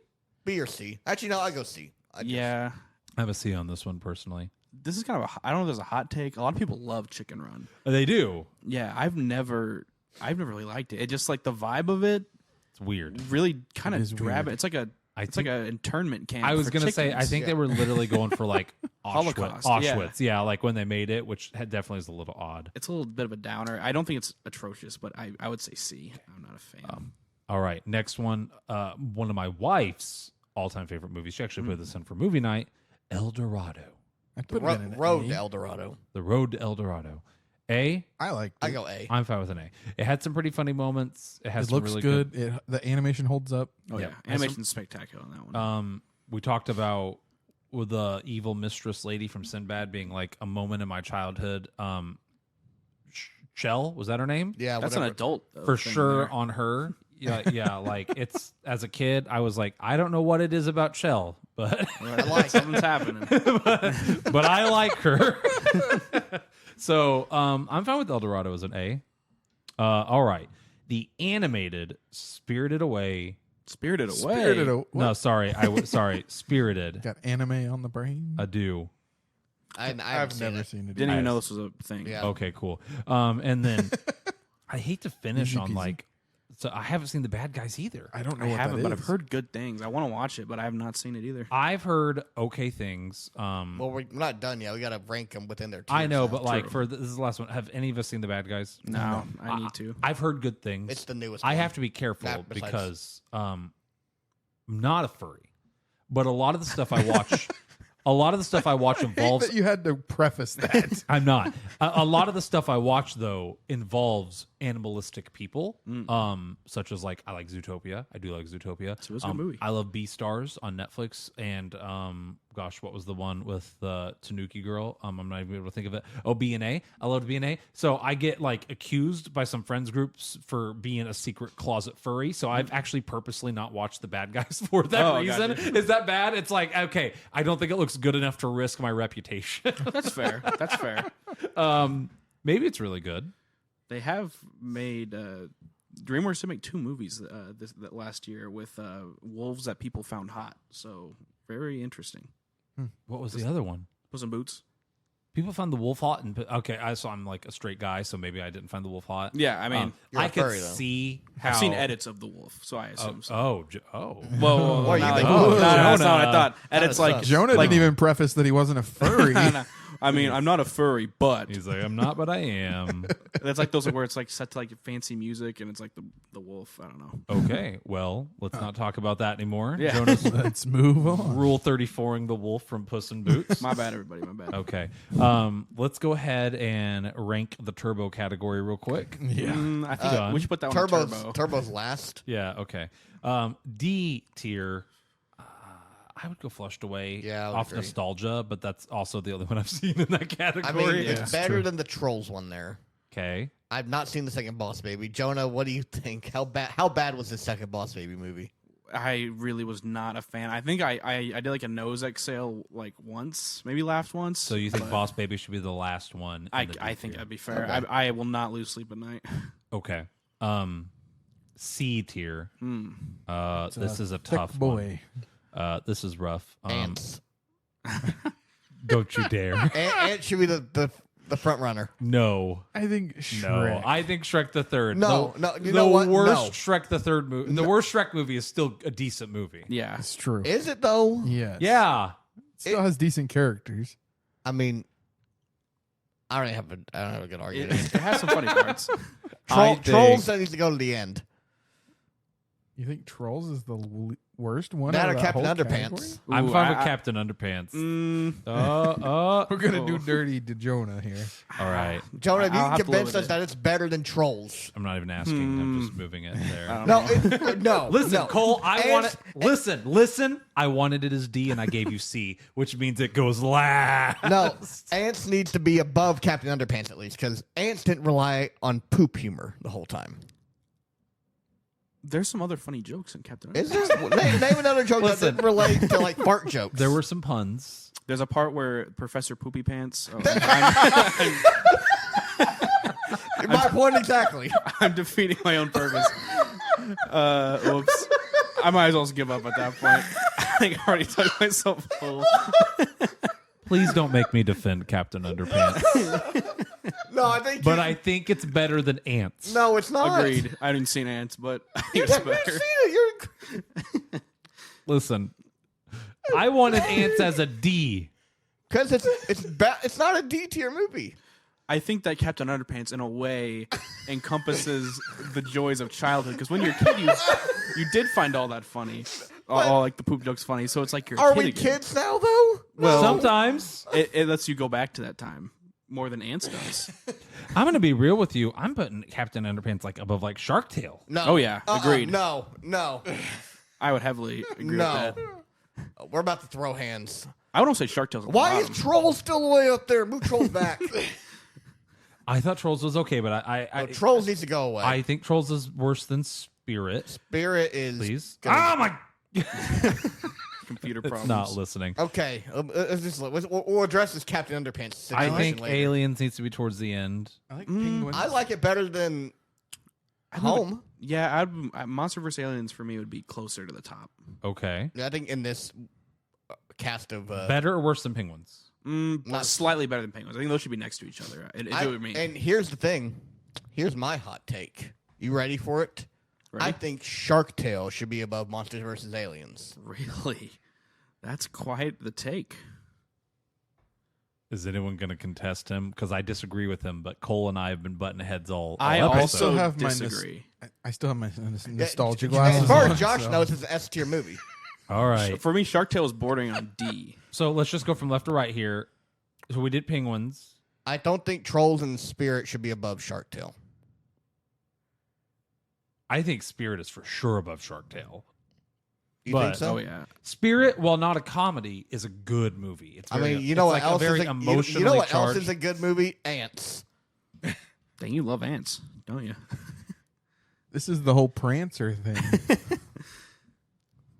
B or C. Actually, no, I go C. Yeah. I have a C on this one personally. This is kind of I don't know if there's a hot take. A lot of people love Chicken Run. They do. Yeah, I've never really liked it. It just like the vibe of it It's weird. really kind It of is drab weird. it. It's like a think- an internment camp. I was for gonna say, I chickens. think they were literally going for like Holocaust, Auschwitz. Yeah, like when they made it, which definitely is a little odd. It's a little bit of a downer. I don't think it's atrocious, but I would say C. I'm not a fan. All right, next one. One of my wife's all-time favorite movies. She actually put this in for movie night. El Dorado. I put it in an Road A. to El Dorado. The Road to El Dorado. A. I like it. I go A. I'm fine with an A. It had some pretty funny moments. It has It some looks really good. The animation holds up. Oh yeah, animation's spectacular on that one. We talked about with the evil mistress lady from Sinbad being like a moment in my childhood. Shell, was that her name? Yeah, That's whatever. an adult For thing sure there. on her. Yeah, like it's as a kid, I was like, I don't know what it is about Shell, but I like something's happening. but I like her. So I'm fine with El Dorado as an A. All right, the animated Spirited Away. Spirited Away. Spirited Away. No, sorry, sorry, Spirited. Got anime on the brain. I do. I've never seen it. Didn't even I- know this was a thing. Yeah. Okay, cool. And then I hate to finish Easy on peasy. like, so I haven't seen The Bad Guys either. I don't know I what haven't, that but I've is. heard good things. I want to watch it, but I have not seen it either. I've heard okay things. Well, we're not done yet. We got to rank them within their tiers I know, now. but like this is the last one. Have any of us seen The Bad Guys? No, I need to. I've heard good things. It's the newest I one. have to be careful Not besides- because I'm not a furry, but a lot of the stuff I watch, involves. That you had to preface that. I'm not. A lot of the stuff I watch though involves animalistic people, such as like I like Zootopia. I do like Zootopia. So it's a good movie. I love Beastars on Netflix, and gosh, what was the one with the Tanuki girl? I'm not even able to think of it. Oh, B&A. I loved B&A. So I get like accused by some friends groups for being a secret closet furry. So I've actually purposely not watched The Bad Guys for that Oh, reason. gotcha. Is that bad? It's like okay, I don't think it looks good enough to risk my reputation. That's fair. That's fair. Maybe it's really good. They have made DreamWorks to make 2 movies that last year with wolves that people found hot. So very interesting. What was the other one? Puss in Boots. People found the wolf hot, and okay, I'm like a straight guy, so maybe I didn't find the wolf hot. Yeah, I mean, You're I a could furry, though. see how I've seen edits of the wolf, so I assume so. Oh. Whoa, What are you no, thinking? no, that's not what I thought. Kinda Edits like sus. Jonah like, didn't even preface that he wasn't a furry. No. I mean, I'm not a furry, but He's like, I'm not, but I am. that's like those where it's like set to like fancy music and it's like the wolf. I don't know. Okay, well, let's not talk about that anymore. Yeah. Jonas, Let's move on. Rule 34ing the wolf from Puss in Boots. My bad, everybody. My bad. Okay, let's go ahead and rank the turbo category real quick. Yeah. I think Done. we should put that one on turbo. Turbo's last. Yeah, okay. D tier. I would go Flushed Away Yeah, I would off agree. nostalgia, but that's also the only one I've seen in that I category. mean, it's better than the Trolls one there. Okay. I've not seen the second Boss Baby. Jonah, what do you think? How bad was the second Boss Baby movie? I really was not a fan. I think I did like a nose exhale like once, maybe laughed once. So you think Boss Baby should be the last one? in I the D think tier? that'd be fair. Okay. I will not lose sleep at night. Okay. C tier. This is a Thick tough one. boy. This is rough. Ants. Don't you dare. Ant should be the front runner. No. I think Shrek. No. I think Shrek the Third. No, the, no, you the know what? worst No. Shrek the Third movie. The worst Shrek movie is still a decent movie. Yeah. It's true. Is it though? Yes. Yeah. It still has decent characters. I mean, I don't have a good argument. It has some funny parts. Trolls needs to go to the end. You think Trolls is the worst one? That out or of that Captain whole Underpants. I'm Ooh, fine with Captain Underpants. We're gonna do dirty to Jonah here. All right. Jonah, have I'll you have to convinced live us with that it's better than Trolls? I'm not even asking. I'm just moving it there. No, Listen, no. Cole, I Ants- want it. Listen. I wanted it as D, and I gave you C, which means it goes last. No, Ants needs to be above Captain Underpants at least, because Ants didn't rely on poop humor the whole time. There's some other funny jokes in Captain Is Underpants. there? Name another joke that Listen. didn't relate to like fart jokes. There were some puns. There's a part where Professor Poopy Pants. My point exactly. I'm defeating my own purpose. Whoops. I might as well just give up at that point. I think I already took myself full. Please don't make me defend Captain Underpants. No, I think. But I think it's better than Ants. No, it's not. Agreed. I didn't see Ants, but I think You've it's never better. seen it. You're Listen, I wanted Ants as a D. because it's not a D tier movie. I think that Captain Underpants, in a way, encompasses the joys of childhood. Because when you're a kid, you did find all that funny, all like the poop jokes funny. So it's like you're a Are kid we again. kids now though? Well, Sometimes. it lets you go back to that time more than Ants does. I'm going to be real with you. I'm putting Captain Underpants like above like Shark Tale. No. Oh, yeah. Agreed. No. I would heavily agree No. with that. We're about to throw hands. I would say Shark Tale's at the Why is bottom. Trolls still way up there? Move Trolls back. I thought Trolls was okay, but I Trolls needs to go away. I think Trolls is worse than Spirit. Spirit is. Please. gonna- Oh my! Computer It's problems. not listening. Okay, we'll address this Captain Underpants I situation think later. Aliens needs to be towards the end. I like penguins. I like it better than Home. Yeah, Monster vs. Aliens for me would be closer to the top. Okay. I think in this cast of Better or worse than Penguins? Slightly better than Penguins. I think those should be next to each other. It do what I mean. And here's the thing. Here's my hot take. You ready for it? Ready? I think Shark Tale should be above Monsters vs. Aliens. Really? That's quite the take. Is anyone going to contest him? Because I disagree with him, but Cole and I have been butting heads all I episode. also have my disagree. I still have my nostalgia glasses. As far on, as Josh so- knows, it's an S tier movie. All right. For me, Shark Tale is bordering on D. So let's just go from left to right here. So we did Penguins. I don't think Trolls and Spirit should be above Shark Tale. I think Spirit is for sure above Shark Tale. You But- think so? Oh yeah. Spirit, while not a comedy, is a good movie. It's I very, mean, you know it's what like else a very is emotionally you know what charged. else is a good movie? Ants. Dang, you love ants, don't you? This is the whole Prancer thing.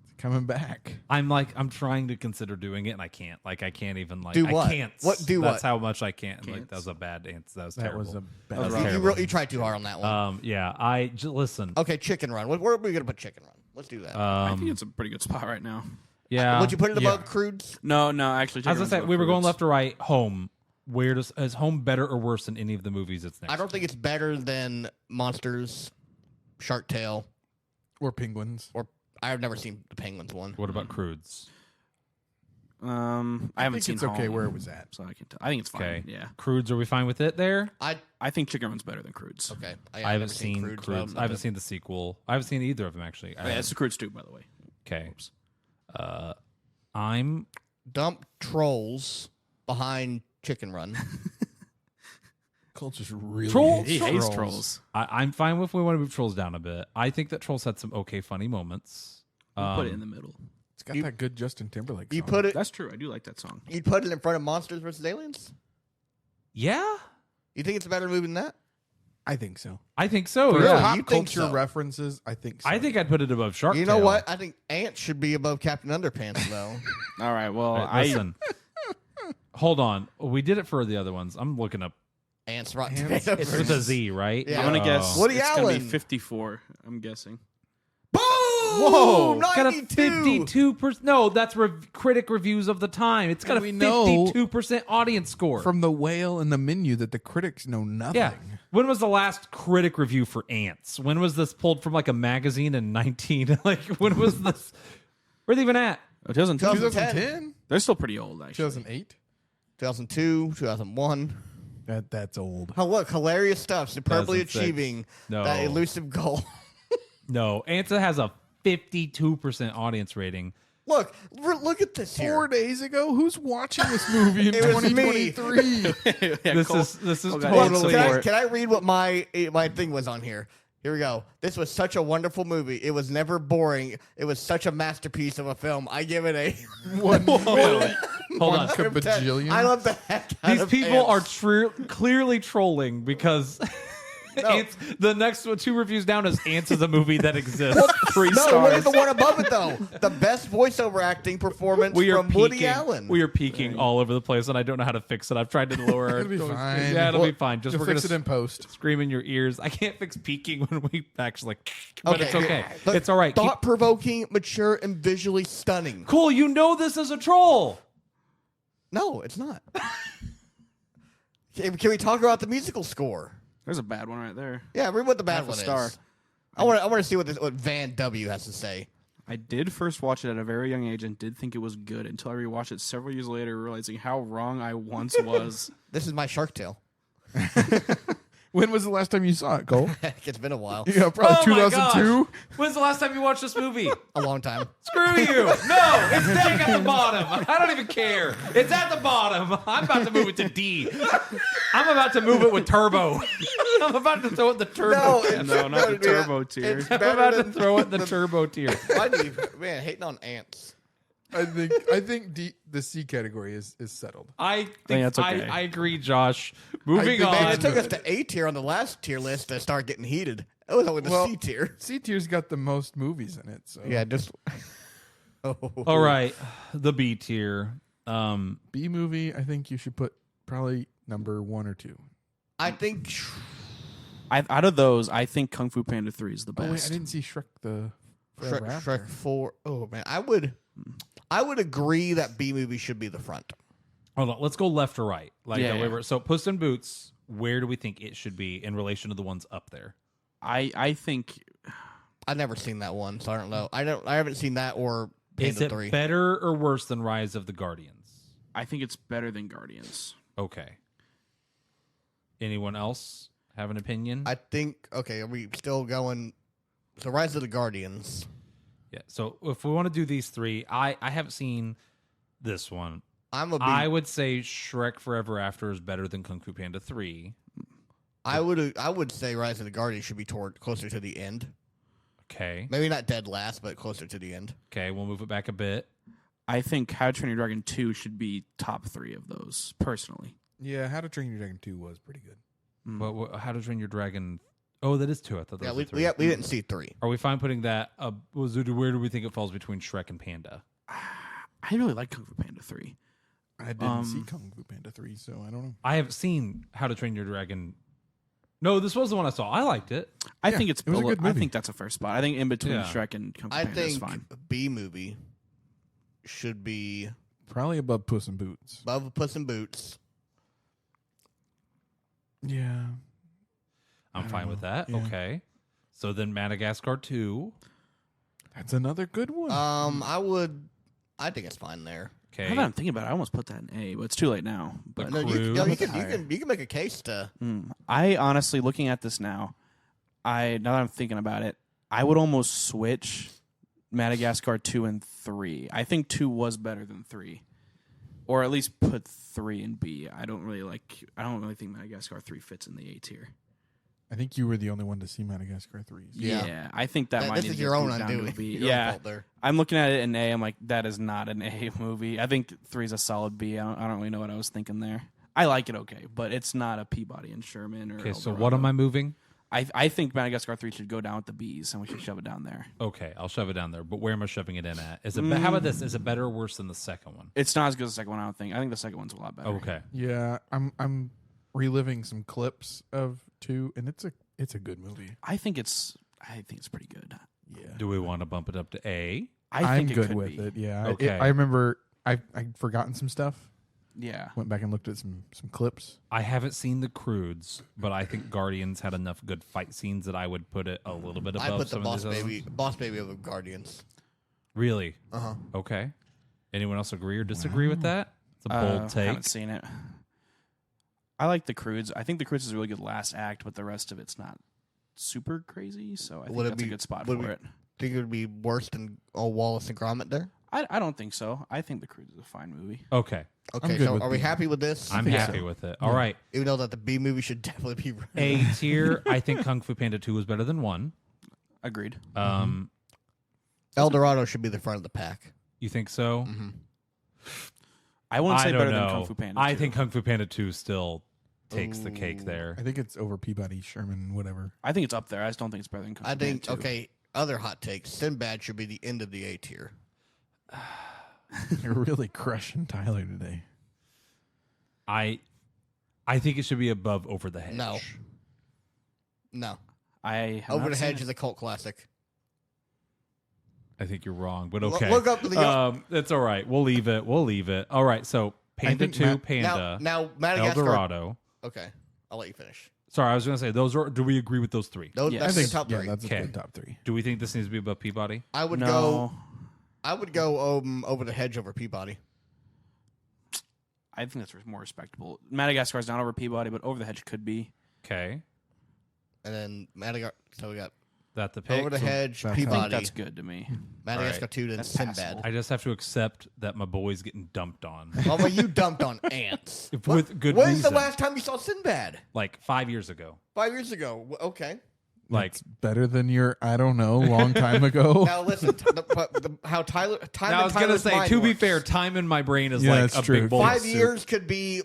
It's coming back. I'm trying to consider doing it, and I can't. Like, I can't even like. Do what? I can't. What- do That's what? how much I can't. Like, Can't. that was a bad answer. That was That terrible. was a That was bad. terrible. You tried too hard on that one. Yeah. Listen. Okay, Chicken Run. Where are we going to put Chicken Run? Let's do that. I think it's a pretty good spot right now. Yeah. Would you put it yeah. above Crudes? No, actually. As I Chicken said, Run's we were above going Fruits. left to right. Home. Where is Home better or worse than any of the movies it's next? I don't think it's better than Monsters, Shark Tale, Or penguins. or I've never seen the Penguins one. What about Crudes? I I haven't think seen it's okay Home, where it was at. so I can tell. I think it's fine. Okay. Yeah, Crudes, are we fine with it there? I think Chicken Run's better than Crudes. Okay, I I've haven't never seen Croods, Crudes. so I haven't seen the sequel. I haven't seen either of them actually. Oh, yeah, it's the Crudes too, by the way. Okay. I'm Dump Trolls behind Chicken Run. Culture's really Trolls. He Trolls. hates Trolls. I'm fine with. We want to move Trolls down a bit. I think that Trolls had some okay funny moments. We'll put it in the middle. It's got that good Justin Timberlake You song. put it. That's true. I do like that song. You'd put it in front of Monsters vs. Aliens. Yeah, You think it's a better movie than that? I think so. I think so. For Really? Yeah. pop You think culture so? references, I think so. I think I'd put it above Shark You know Tale. what? I think Ants should be above Captain Underpants, though. All right. Well, Right, listen. Hold on. We did it for the other ones. I'm looking up. Ants Rotten Ants. Tomatoes. It's with a Z, right? Yeah. I'm gonna guess Woody it's gonna Allen. be 54. I'm guessing. Boom! Whoa! It's got a 92. 52%. No, that's critic reviews of the time. It's got And a we know 52% audience score. from the whale and the menu that the critics know nothing. Yeah. When was the last critic review for Ants? When was this pulled from like a magazine in 19? Like, when was this? Where are they even at? Oh, 2002. 2010? They're still pretty old, actually. 2008? 2002, 2001. That's old. Oh, look, hilarious stuff. Superbly 2006. achieving No. that elusive goal. No, Anta has a 52% audience rating. Look at this here. 4 days ago, who's watching this movie in It was me. 2023? Yeah, This Cole- is Cole got totally. support. Can I read what my thing was on here? Here we go. This was such a wonderful movie. It was never boring. It was such a masterpiece of a film. I give it a One million. Hold on. Bajillion? I love the heck out These of people are Ants. clearly trolling because Ants, the next 2 reviews down is Ants is a movie that exists. 3 No, look stars. at the one above it though. The best voiceover acting performance We are from peaking. Woody Allen. We are peaking all over the place, and I don't know how to fix it. I've tried to lower our. It'll be fine. Yeah, it'll Well, be fine. Just You'll we're fix gonna it in post. scream in your ears. I can't fix peaking when we actually. But it's okay. Look, It's all right. Keep- Thought-provoking, mature, and visually stunning. cool. You know this is a troll. No, it's not. Can we talk about the musical score? There's a bad one right there. Yeah, read what the bad Half a one star. is. I want to see what Van W has to say. I did first watch it at a very young age and did think it was good until I rewatched it several years later, realizing how wrong I once was. This is my Shark Tale. When was the last time you saw it, Cole? It's been a while. Yeah, probably Oh my gosh. 2002. When's the last time you watched this movie? A long time. Screw you. No, it's down at the bottom. I don't even care. It's at the bottom. I'm about to move it to D. I'm about to move it with turbo. I'm about to throw it in the turbo. No, not the turbo tier. It's I'm better about to than throw it in the turbo tier. Why do you, man, hating on ants. I think the C category is settled. I think think that's okay. I agree, Josh. Moving think- on. Man, it took us to A tier on the last tier list to start getting heated. It was only the Well- C tier. C tier's got the most movies in it. So Yeah, just. All right, the B tier. B movie, I think you should put probably number 1 or 2. I think. Out of those, I think Kung Fu Panda 3 is the Oh wait, best. I didn't see Shrek the Forever After. Shrek 4. Oh, man. I would agree that B movie should be the front. Hold on, let's go left or right. Like Yeah, the way yeah. we're- so Puss in Boots. Where do we think it should be in relation to the ones up there? I think I've never seen that one, so I don't know. I haven't seen that or Is Panda it 3. better or worse than Rise of the Guardians? it's better than Guardians. Okay. Anyone else have an opinion? I think. Okay, are we still going? So Rise of the Guardians. Yeah. So if we want to do these 3, I haven't seen this one. I'm a. I would say Shrek Forever After is better than Kung Fu Panda 3. I would say Rise of the Guardians should be closer to the end. Okay. Maybe not dead last, but closer to the end. Okay, we'll move it back a bit. I think How to Train Your Dragon 2 should be top 3 of those, personally. Yeah, How to Train Your Dragon 2 was pretty good. But How to Train Your Dragon... Oh, that is 2. I thought that Yeah, was we, a 3. we didn't see 3. Are we fine putting that up? Where do we think it falls between Shrek and Panda? I really like Kung Fu Panda 3. I didn't see Kung Fu Panda 3, so I don't know. I haven't seen How to Train Your Dragon. No, this was the one I saw. I liked it. I Yeah, think it's it was a below, good I movie. think that's a fair spot. I think in between Yeah. Shrek and Kung Fu I Panda is think fine. B movie should be Probably above Puss in Boots. above Puss in Boots. Yeah. I'm fine with know. that. Yeah. Okay. So then Madagascar 2. That's another good one. I think it's fine there. Okay. Now that I'm thinking about it, I almost put that in A, but it's too late now. But The No, Crew. you That's can make a case to. I honestly, looking at this now, now that I'm thinking about it, I would almost switch Madagascar 2 and 3. I think 2 was better than 3. Or at least put 3 in B. I don't really think Madagascar 3 fits in the A tier. I think you were the only one to see Madagascar 3. So. Yeah. I think that might This need is to your get own moved down to a undoing. B. Your own Yeah. fault there. I'm looking at it in A. I'm like, that is not an A movie. I think 3 is a solid B. I don't really know what I was thinking there. I like it okay, but it's not a Peabody and Sherman. Or Okay, so Eldorado. what am I moving? I think Madagascar 3 should go down with the Bs, and we should shove it down there. Okay, I'll shove it down there. But where am I shoving it in at? Is it? How about this? Is it better or worse than the second one? It's not as good as the second one, I don't think. I think the second one's a lot better. Okay. Yeah, I'm reliving some clips of 2, and it's a good movie. I think it's pretty good. Yeah. Do we want to bump it up to A? I I'm think good it could with be. it. Yeah. Okay. I remember I'd forgotten some stuff. Yeah. Went back and looked at some clips. I haven't seen the Croods, but I think Guardians had enough good fight scenes that I would put it a little bit above I put the some Boss of these other Baby, ones. Boss Baby of the Guardians. Really? Uh-huh. Okay. Anyone else agree or disagree with that? It's a bold I take. haven't seen it. I like The Croods. I think The Croods is a really good last act, but the rest of it's not super crazy. So I think that's a good spot for it. Think it would be worse than Wallace and Gromit there? I don't think so. I think The Croods is a fine movie. Okay. Okay, so are we happy with this? I'm happy with it. All right. Even though that the B movie should definitely be A tier, I think Kung Fu Panda 2 was better than 1. Agreed. El Dorado should be the front of the pack. You think so? Mm-hmm. I wouldn't say don't better know. than Kung Fu Panda 2. I think Kung Fu Panda 2 still takes the cake there. I think it's over Peabody, Sherman, whatever. I think it's up there. I just don't think it's better than Kung Fu Panda 2. Okay, other hot takes. Sinbad should be the end of the A tier. You're really crushing Tyler today. I think it should be above Over the Hedge. No. I have Over not the seen Hedge it. is a cult classic. I think you're wrong, but okay. Look up the That's all right. We'll leave it. All right. So Panda think 2, Panda, now El Madagascar. Dorado. Okay, I'll let you finish. Sorry, I was going to say those are. Do we agree with those three? Those, Yes. I that's think the top three. that's a Okay. good top 3. Do we think this needs to be above Peabody? I would No. go Over the Hedge over Peabody. I think that's more respectable. Madagascar is not over Peabody, but Over the Hedge could be. Okay. And then Madagascar. So we got That the pick. Over the Hedge, that's I think Peabody. that's good to me. Madagascar Alright. 2, then That's Sinbad. passable. I just have to accept that my boy's getting dumped on. Oh, well, you dumped on ants. With good When's reason. the last time you saw Sinbad? Like 5 years ago. 5 years ago. Okay. Like It's better than your, I don't know, long time ago. Now listen, how Tyler. Time now I in was gonna Tyler's say, mind to be works. fair, time in my brain is Yeah, like that's a true. big bowl of 5 soup. years could be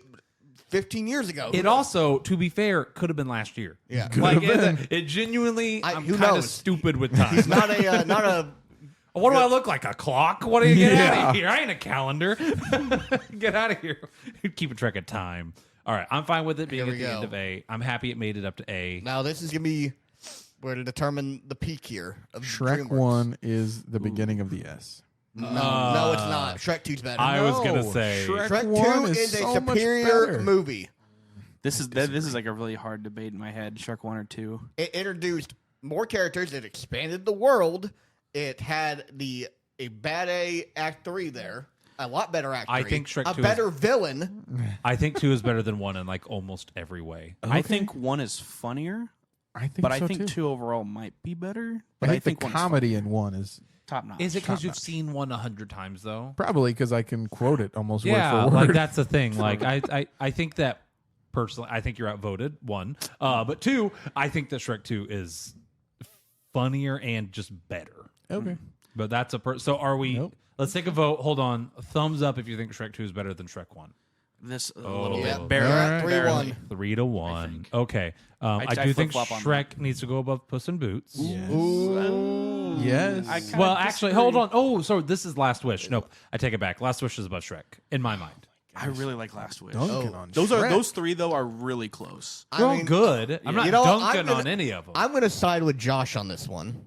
15 years ago. It also, to be fair, could have been last year. Yeah. Like have it genuinely, I'm who kind of knows? stupid with time. He's not a. What do I look like? A clock? What do you get out Yeah. of here? I ain't a calendar. Get out of here. Keep a track of time. All right, I'm fine with it being Here at we the end go. of A. I'm happy it made it up to A. Now this is gonna be where to determine the peak here of Shrek DreamWorks. 1 is the beginning of the S. No, no, it's not. Shrek 2's better. I was gonna No, say Shrek 1 2 is a so much superior better. movie. This is like a really hard debate in my head. Shrek 1 or 2. It introduced more characters. It expanded the world. It had a bad A Act 3 there. A lot better Act 3. I think Shrek 2 a is- better villain. I think 2 is better than 1 in like almost every way. I think 1 is funnier, I think but so I think too. 2 overall might be better. I But I think think the 1 is comedy in 1 is top notch. Is it because Top you've notch. seen 1 100 times though? probably because I can quote it almost Yeah, word for word. like that's the thing. Like I think that personally, I think you're outvoted. 1, but 2, I think that Shrek 2 is funnier and just better. Okay. But that's so are we? Nope. Let's take a vote. Hold on. Thumbs up if you think Shrek 2 is better than Shrek 1. This a Oh. little Yeah, bit. They're at Barely. 3-1. 3-1. think. Okay. I I do think flip-flop on Shrek needs to go above Puss in Boots. Yes. Ooh. Yes. I kinda Well, actually, disagree. hold on. Oh, so this is Last Wish. Nope, I take it back. Last Wish is above Shrek in my mind. I really like Last Wish. Dunking on Those Shrek. 3 though are really close. They're all I mean, good. I'm not You know, dunking I'm gonna- on any of them. I'm going to side with Josh on this one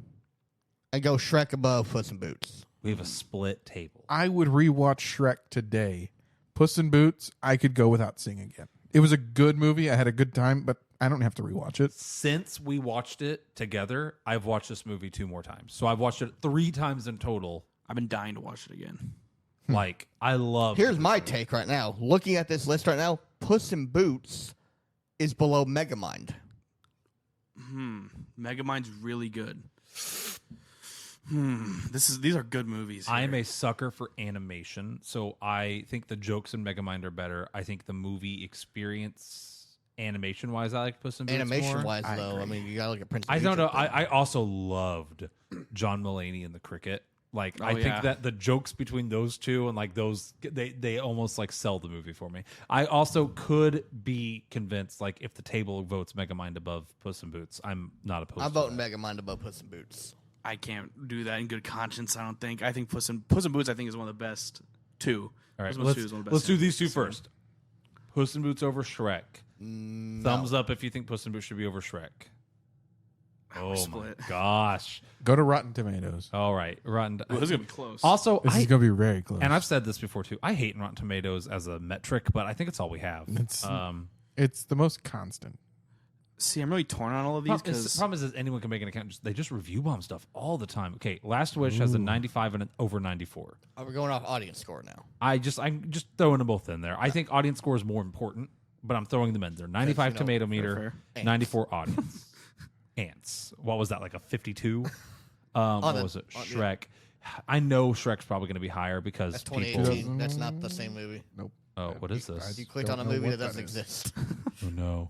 and go Shrek above Puss in Boots. We have a split table. I would rewatch Shrek today. Puss in Boots, I could go without seeing again. It was a good movie. I had a good time, but I don't have to rewatch it. Since we watched it together, I've watched this movie 2 more times. So I've watched it 3 times in total. I've been dying to watch it again. Like, I love Here's this my movie. take right now. Looking at this list right now, Puss in Boots is below Megamind. Megamind's really good. These are good movies. I am here. a sucker for animation, so I think the jokes in Megamind are better. I think the movie experience, animation-wise, I like Puss in Boots Animation more. wise, I though, I agree. mean, you got to look at Prince of I don't know. Egypt, though. I also loved John Mulaney and the Cricket. Like, I think yeah. that the jokes between those two and like those, they almost like sell the movie for me. I also could be convinced, like, if the table votes Megamind above Puss in Boots, I'm not opposed. I'm to voting that. Megamind above Puss in Boots. I can't do that in good conscience. I don't think. I think Puss in Boots. I think is one of the best 2. All right, Puss in Boots 2 is one of the let's best do these 2 animated, first. Puss in Boots over Shrek. Thumbs up if you think Puss in Boots should be over Shrek. Oh my split. gosh! Go to Rotten Tomatoes. All right, Rotten. Well, this is gonna be close. Also, This is going to be very close. and I've said this before too. I hate Rotten Tomatoes as a metric, but I think it's all we have. It's the most constant. See, I'm really torn on all of these The because problem is anyone can make an account. They just review bomb stuff all the time. Okay, Last Wish has a 95 and an over 94. We're going off audience score now. I'm just throwing them both in there. I think audience score is more important, but I'm throwing them in. They're 95 know, tomato meter, fair. 94 audience. Ants. What was that, like a 52? What was it? Shrek. I know Shrek's probably going to be higher because That's people. 2018. That's not the same movie. Nope. Oh, what is this? You clicked Don't on a know movie what that doesn't that is. exist. Oh no.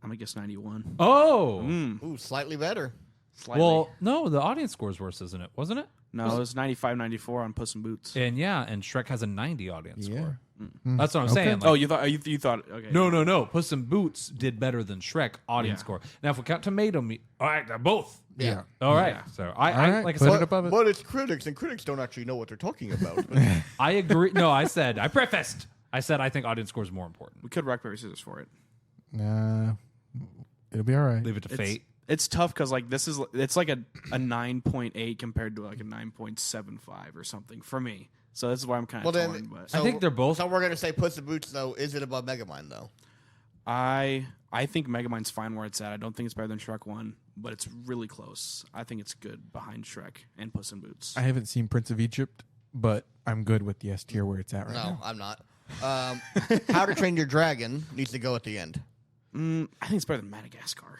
I'm gonna guess 91. Oh. Ooh, slightly better. Slightly. Well, no, the audience score is worse, isn't it? Wasn't it? no, it was 95, 94 on Puss in Boots. And and Shrek has a 90 audience Yeah. score. That's what I'm saying. Oh, Like, you thought okay. no. Puss in Boots did better than Shrek audience Yeah. score. Now, if we count tomato meter, all right, they're both. Yeah. All right. Yeah. So All right, like I put said, it above it. But it's critics, and critics don't actually know what they're talking about. I agree. No, I prefaced. I said I think audience score is more important. We could rock paper scissors for it. Nah, it'll be all right. Leave it to fate. It's tough because like it's like a 9.8 compared to like a 9.75 or something for me. So this is why I'm kind of well, torn. then, But I think they're both. So we're gonna say Puss in Boots, though. Is it above Megamind, though? I think Megamind's fine where it's at. I don't think it's better than Shrek 1, but it's really close. I think it's good behind Shrek and Puss in Boots. I haven't seen Prince of Egypt, but I'm good with the S tier where it's at right No, now. I'm not. How to Train Your Dragon needs to go at the end. I think it's better than Madagascar.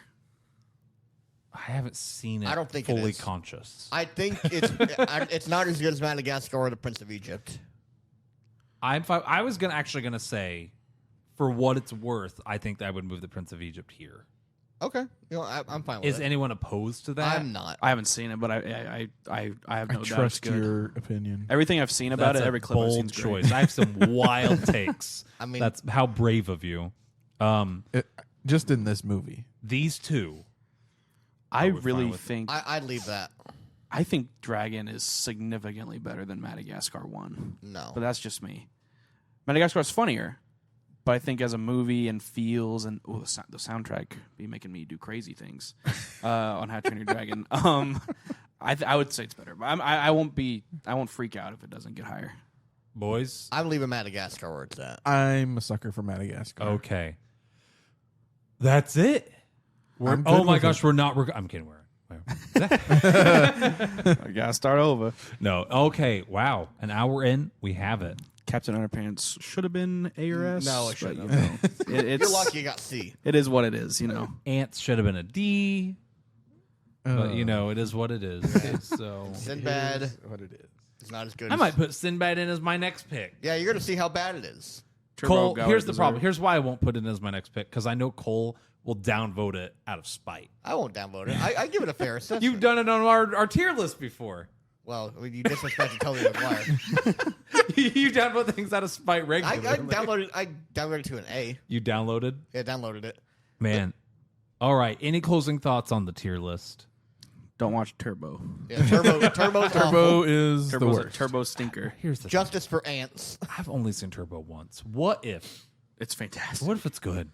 I haven't seen it. I don't think it fully is. conscious. I think it's not as good as Madagascar or the Prince of Egypt. I was actually gonna say, for what it's worth, I think that I would move the Prince of Egypt here. Okay, I'm fine with Is it. anyone opposed to that? I'm not. I haven't seen it, but I have I no doubt it's trust good. your opinion. Everything I've seen about That's it, a every clip I've seen bold is great. choice. I have some wild takes. I mean- that's how brave of you. Just in this movie. These two. I would really fine with think I'd leave that. I think Dragon is significantly better than Madagascar 1. No. But that's just me. Madagascar is funnier, but I think as a movie and feels and the soundtrack be making me do crazy things on How to Train Your Dragon. I would say it's better, but I won't freak out if it doesn't get higher. Boys. I'm leaving Madagascar where it's at. I'm a sucker for Madagascar. Okay. That's it. I'm good Oh my with gosh, it. we're not. I'm kidding. I gotta start over. No. Okay. Wow. An hour in, we have it. Captain Underpants should have been A or S. No, it but, shouldn't you know, it's You're lucky you got C. It is what it is, you know. Ants should have been a D. But it is what it is. So Sinbad Here's what it is. is not as good. I as, might put Sinbad in as my next pick. Yeah, you're gonna see how bad it is. Cole, Turbo here's the Gower problem. deserved. Here's why I won't put it in as my next pick, because I know Cole will downvote it out of spite. I won't download it. I give it a fair assessment. You've done it on our tier list before. Well, I mean, you disrespected Totally McGuire. You downvote things out of spite regularly. I downloaded it to an A. You downloaded? Yeah, downloaded it. Man. All right. Any closing thoughts on the tier list? Don't watch Turbo. Yeah, Turbo's Turbo awful. is the Turbo's a worst. turbo stinker. Here's the Justice for Ants. thing. I've only seen Turbo once. What if It's fantastic. it's good?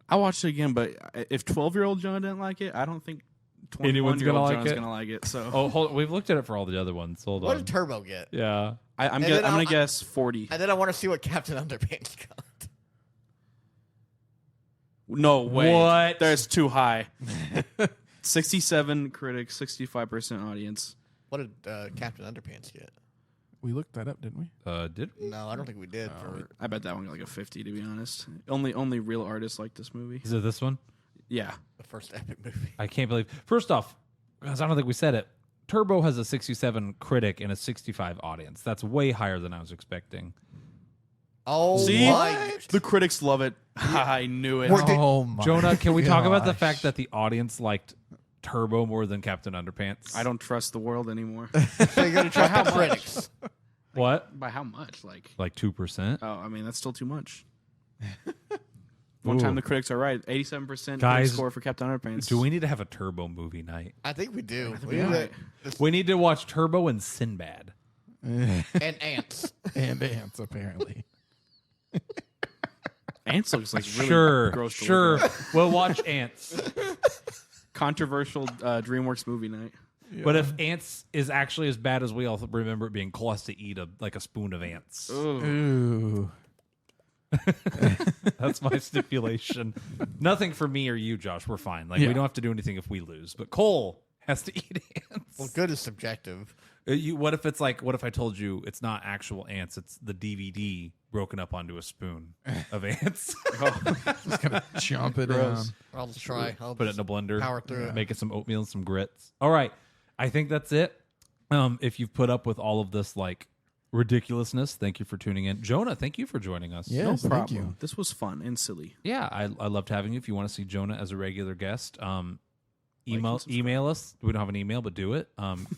I watched it again, but if 12-year-old John didn't like it, I don't think Anyone's gonna 21-year-old like John's it? gonna like it. So Oh, hold on. We've looked at it for all the other ones. Hold What on. did Turbo get? Yeah. I'm then gonna I'll- guess 40. And then I want to see what Captain Underpants got. No way. What? That's too high. 67 critics, 65% audience. What did Captain Underpants get? We looked that up, didn't we? Did we? No, I don't think we did. For I bet that one got like a 50, to be honest. Only real artists like this movie. Is it this one? Yeah. the first epic movie. I can't believe. First off, because I don't think we said it, Turbo has a 67 critic and a 65 audience. That's way higher than I was expecting. Oh, See? what? The critics love it. I knew it. Oh my Jonah, can we talk about the gosh. fact that the audience liked Turbo more than Captain Underpants? I don't trust the world anymore. So you're gonna trust the critics? What? By how much? Like 2%? Oh, I mean, that's still too much. One time the critics are right. 87% critic Guys, score for Captain Underpants. Do we need to have a Turbo movie night? I think we do. we need might. We need to watch Turbo and Sinbad. and Ants. and ants apparently. Ants looks like really Sure, gross to sure. look at. We'll watch Ants. Controversial Dreamworks movie night. But if Ants is actually as bad as we all remember it being, Cole has to eat a spoon of ants. Ooh. That's my stipulation. Nothing for me or you, Josh. We're fine. Like Yeah. we don't have to do anything if we lose. But Cole has to eat ants. Well, good is subjective. What if it's like? What if I told you it's not actual ants? It's the DVD broken up onto a spoon of ants. Just gonna chomp it down. I'll try. I'll Put it in a blender. power through it. Make it some oatmeal and some grits. All right, I think that's it. If you've put up with all of this like ridiculousness, thank you for tuning in. Jonah, thank you for joining us. Yeah. No Yes, thank problem. you. This was fun and silly. Yeah, I loved having you. If you want to see Jonah as a regular guest, and subscribe. email us. We don't have an email, but do it.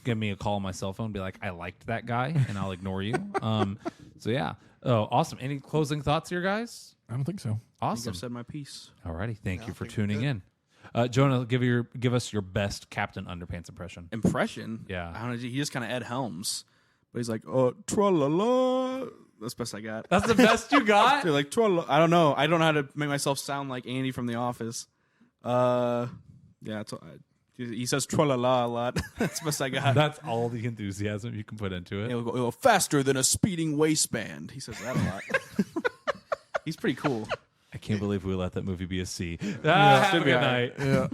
Give me a call on my cell phone. Be like, I liked that guy, and I'll ignore you. So yeah. Oh, awesome. Any closing thoughts here, guys? I don't think so. I think Awesome. I've said my piece. Alrighty. Thank you for I think tuning in. Jonah, give us your best Captain Underpants impression. Impression? Yeah. I don't know. He just kind of Ed Helms. But he's like, oh, tra-la-la. That's the best I got. That's the best you got? They're like, tra-la. I don't know. I don't know how to make myself sound like Andy from The Office. Yeah, he says tra-la-la a lot. That's the best I got. That's all the enthusiasm you can put into it. It'll go faster than a speeding waistband. He says that a lot. He's pretty cool. I can't believe we let that movie be a C. Have a should be good all right. night. Yeah.